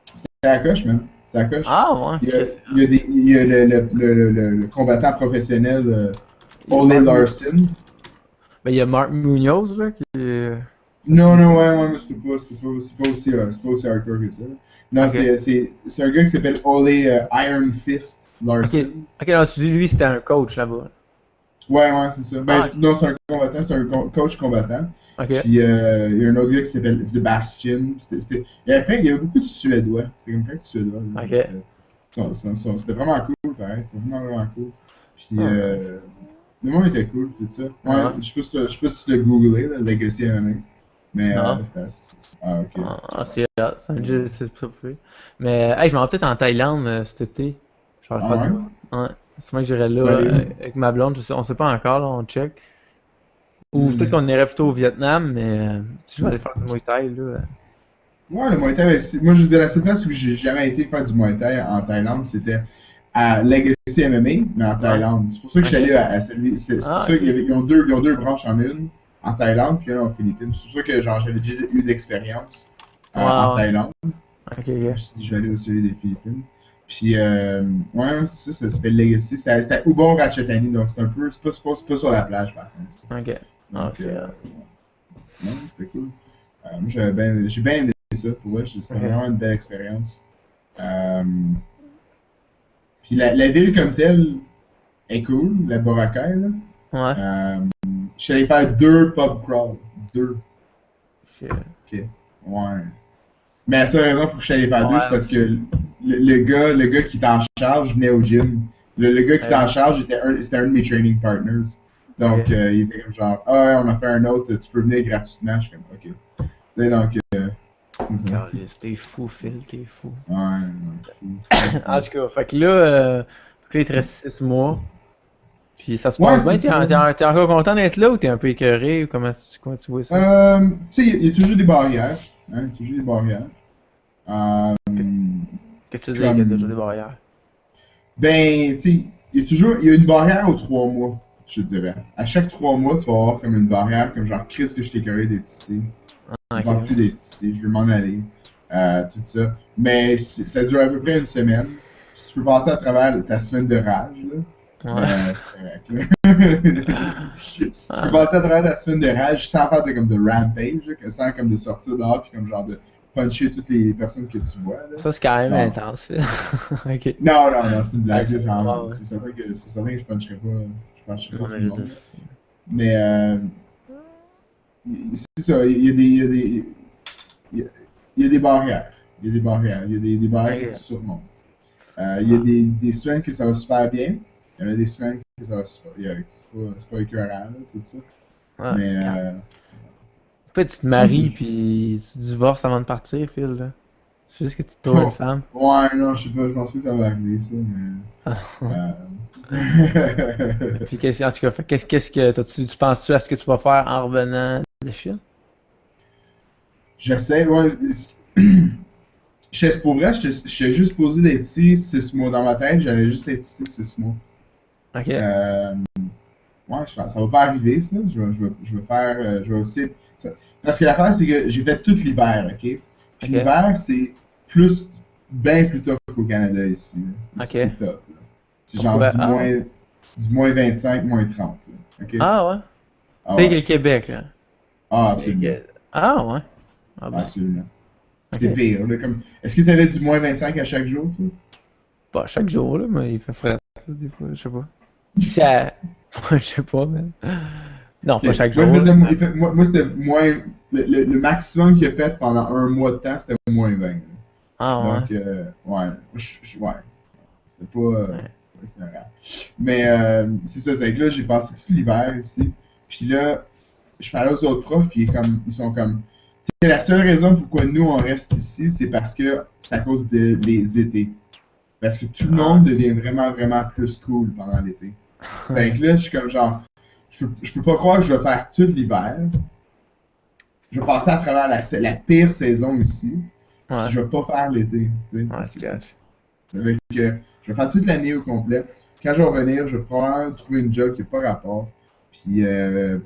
C'est à la coche, man. C'est à la coche. Ah ouais. Qu'est-ce que Il y a le combattant professionnel il y a Ole Mark Larson. Ben, il y a Mark Munoz là qui fait Non, du non, ouais, mais c'est pas aussi hardcore que ça. Non, OK. c'est un gars qui s'appelle Ole Iron Fist OK. Larson. OK, non, tu dis lui c'était un coach là-bas. Ouais, ouais, c'est ça. Ben, Ah, OK. non, c'est un combattant, c'est un coach combattant. OK. Puis, il y a un autre gars qui s'appelle Sebastian. Il y avait beaucoup de Suédois. C'était comme plein de Suédois, là. OK. C'était vraiment cool, pareil. C'était vraiment, vraiment cool. Puis, Ah, le monde était cool, tout ça. Ouais, ah, je sais pas si tu l'as googlé, là, Legacy MMA. Mais, non. c'était Ah, ok. C'est hot. C'est un jeu, c'est pas pire. Mais, hey, je m'en vais peut-être en Thaïlande cet été. Je vais Ah faire du. ouais? Ouais. Sûrement que j'irai là Tu vas aller où? avec ma blonde. On sait pas encore, là, on check. Ou peut-être Hmm. qu'on irait plutôt au Vietnam, mais si je vais aller faire du Muay Thai, là. Ouais, le Muay Thai, moi, je veux dire, la seule place où j'ai jamais été faire du Muay Thai en Thaïlande, c'était à Legacy MMA, mais en Ouais. Thaïlande. C'est pour ça que je suis Ok. allé à celui. C'est pour Ah, ça ok, qu'ils ok. ont deux branches en une, en Thaïlande, puis une aux Philippines. C'est pour ça que genre, j'avais déjà eu de l'expérience Ouais, en ouais. Thaïlande. Ok, Je me ok. suis dit, je vais aller au celui des Philippines. Puis, ouais, c'est ça, ça s'appelle Legacy. C'était à Ubon Ratchathani, donc c'est un peu. C'est pas sur la plage, par contre. Ok. Ah, Donc, c'est. non, c'était cool. Moi, j'ai bien aimé ça, pour vrai. C'était Ok. vraiment une belle expérience. Euh, Puis la ville comme telle est cool, la Boracay, là. Ouais. Euh, je suis allé faire 2 pub crawls. Deux. C'est- Ok. Ouais. Mais la seule raison pour que je suis allé faire deux, c'est Ouais, parce que le gars qui était en charge venait au gym. Le gars qui était en ok. charge, c'était un de mes training partners. Donc, Ok. il était comme genre, ah ouais, on a fait un autre, tu peux venir gratuitement. Je suis comme, ok. Tu sais, donc, c'est ça. Caliste, t'es fou, Phil, t'es fou. Ouais, ouais, fou, En fou. tout cas, fait que là, il te reste 6 mois. Puis ça se Ouais, passe bien. 6 mois. T'es encore content d'être là ou t'es un peu écœuré ou comment tu vois ça? Tu sais, il y a toujours des barrières. Hein, il y a toujours des barrières. Euh, Qu'est- Qu'est-ce que tu dis qu'il y a déjà des comme, barrières? ben, tu sais, il y a une barrière aux 3 mois, je te dirais. À chaque 3 mois, tu vas avoir comme une barrière, comme genre, Chris, que je t'ai écœuré d'être ici. Ah, Je ok. ne plus d'être ici, je veux m'en aller. Tout ça. Mais ça dure à peu près une semaine. Puis tu peux passer à travers ta semaine de rage, là. Ouais. C'est correct, là. Si tu peux Ah. passer à travers ta semaine de rage sans faire comme de rampage, là, sans comme de sortir dehors, puis comme genre de puncher toutes les personnes que tu vois, là. Ça, c'est quand même Genre, intense, Phil. Ok. non, non, non, c'est une Ouais, blague. Là, ouais, ouais. C'est certain que je puncherai pas Non, tout mais le je veux monde. dire, Mais c'est ça, il y a des barrières. Il y a des barrières. Il y a des barrières que tu ok. surmontes. Il y a Ah. des semaines que ça va super bien. Il y en a des semaines que ça va super bien. C'est pas écœurant, là, tout ça. Ouais. Mais En fait, tu te maries puis tu divorces avant de partir, Phil, là. C'est juste que tu trouves une femme. Ouais, non, je sais pas, je pense pas que ça va arriver, ça, mais. Puis en tout cas, qu'est-ce que tu penses-tu à ce que tu vas faire en revenant de Chine? J'essaie, ouais. Pour vrai, j'étais juste posé d'être ici 6 mois. Dans ma tête, j'allais juste être ici 6 mois. Ok, Euh, ouais, ça va pas arriver, ça. Je vais faire. Je vais aussi. Parce que l'affaire, c'est que j'ai fait tout l'hiver, ok? Puis ok, l'hiver, c'est plus. Bien plus tough qu'au Canada ici, là. Ici, c'est ok. top, là. C'est genre Pourquoi? Ah, ouais. du moins 25, moins 30, là. Ok? Ah, ouais. Ah Pire ouais. que Québec, là. Ah, absolument. Ah, ouais. Ah, bon. Absolument. C'est Ok. pire, là, comme. Est-ce que tu avais du moins 25 à chaque jour, toi? Pas chaque jour, là, mais il fait frais, des fois, je sais pas. Ici, à... je sais pas, man. Non, pas Ok. chaque Moi, jour, là, mais... moi c'était moins. Le maximum qu'il a fait pendant un mois de temps, c'était moins 20, là. Ah, ouais. Donc, ouais. Ouais. C'était pas. Ouais. Pas ignorant. Mais c'est ça, c'est que là, j'ai passé tout l'hiver ici. Puis là, je parlais aux autres profs, puis ils sont comme. Tu sais, la seule raison pourquoi nous, on reste ici, c'est parce que c'est à cause des étés. Parce que tout le Ah, monde devient vraiment, vraiment plus cool pendant l'été. Fait ouais. que là, je suis comme genre, je peux pas croire que je vais faire tout l'hiver. Je vais passer à travers la pire saison ici, puis Ouais. je vais pas faire l'été. Tu sais, Ouais, je cache. ça veut dire que je vais faire toute l'année au complet. Quand je vais revenir, je vais probablement trouver une job qui n'a pas rapport. Puis euh,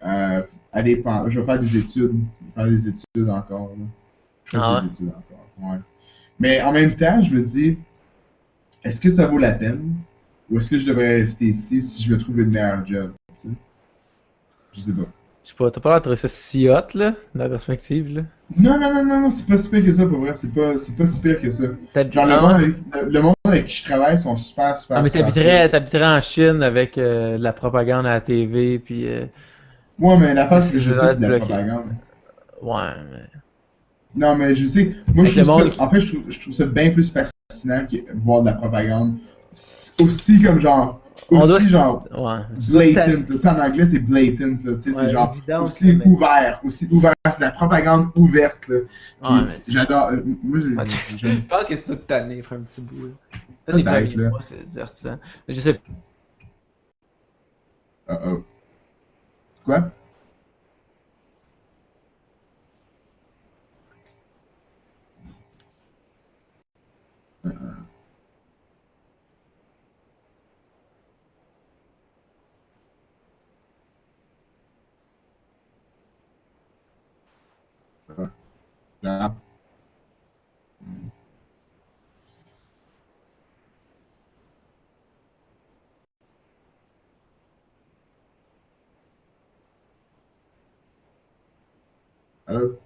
je vais faire des études. Je vais faire des études encore, là. Je fais Ah, des ouais. études encore. Ouais. Mais en même temps, je me dis, est-ce que ça vaut la peine? Ou est-ce que je devrais rester ici si je veux trouver une meilleure job? Tu sais? Je sais pas. Je sais pas, t'as pas l'air de trouver ça si hot, là, dans la perspective, là. Non, non, non, non, non, c'est pas si pire que ça, pour vrai. C'est pas si pire que ça. Genre, Ah, ouais? le monde avec qui je travaille sont super, Ah, super, mais super cool. t'habiterais en Chine avec de la propagande à la TV, puis Moi, mais la face, c'est que je je sais vais que c'est être de la bloqué. propagande. Ouais, mais... Non, mais je sais, moi, je Avec le trouve ça, monde qui... en fait, je trouve ça bien plus fascinant que voir de la propagande. Aussi comme genre, On doit... aussi genre, Ouais, tu dois blatant, là. Tu sais, en anglais, c'est blatant, là. Tu sais, c'est Ouais, genre, évidente, là, mais... aussi ouvert. C'est de la propagande ouverte, là. Ouais, Puis, mais... j'adore, moi, Ouais, j'aime je pense que c'est toute année, pour un petit bout, là. Peut-être les peut-être, premiers là. mois, c'est divertissant. Mais je sais Oh. Quoi? Genre, allô?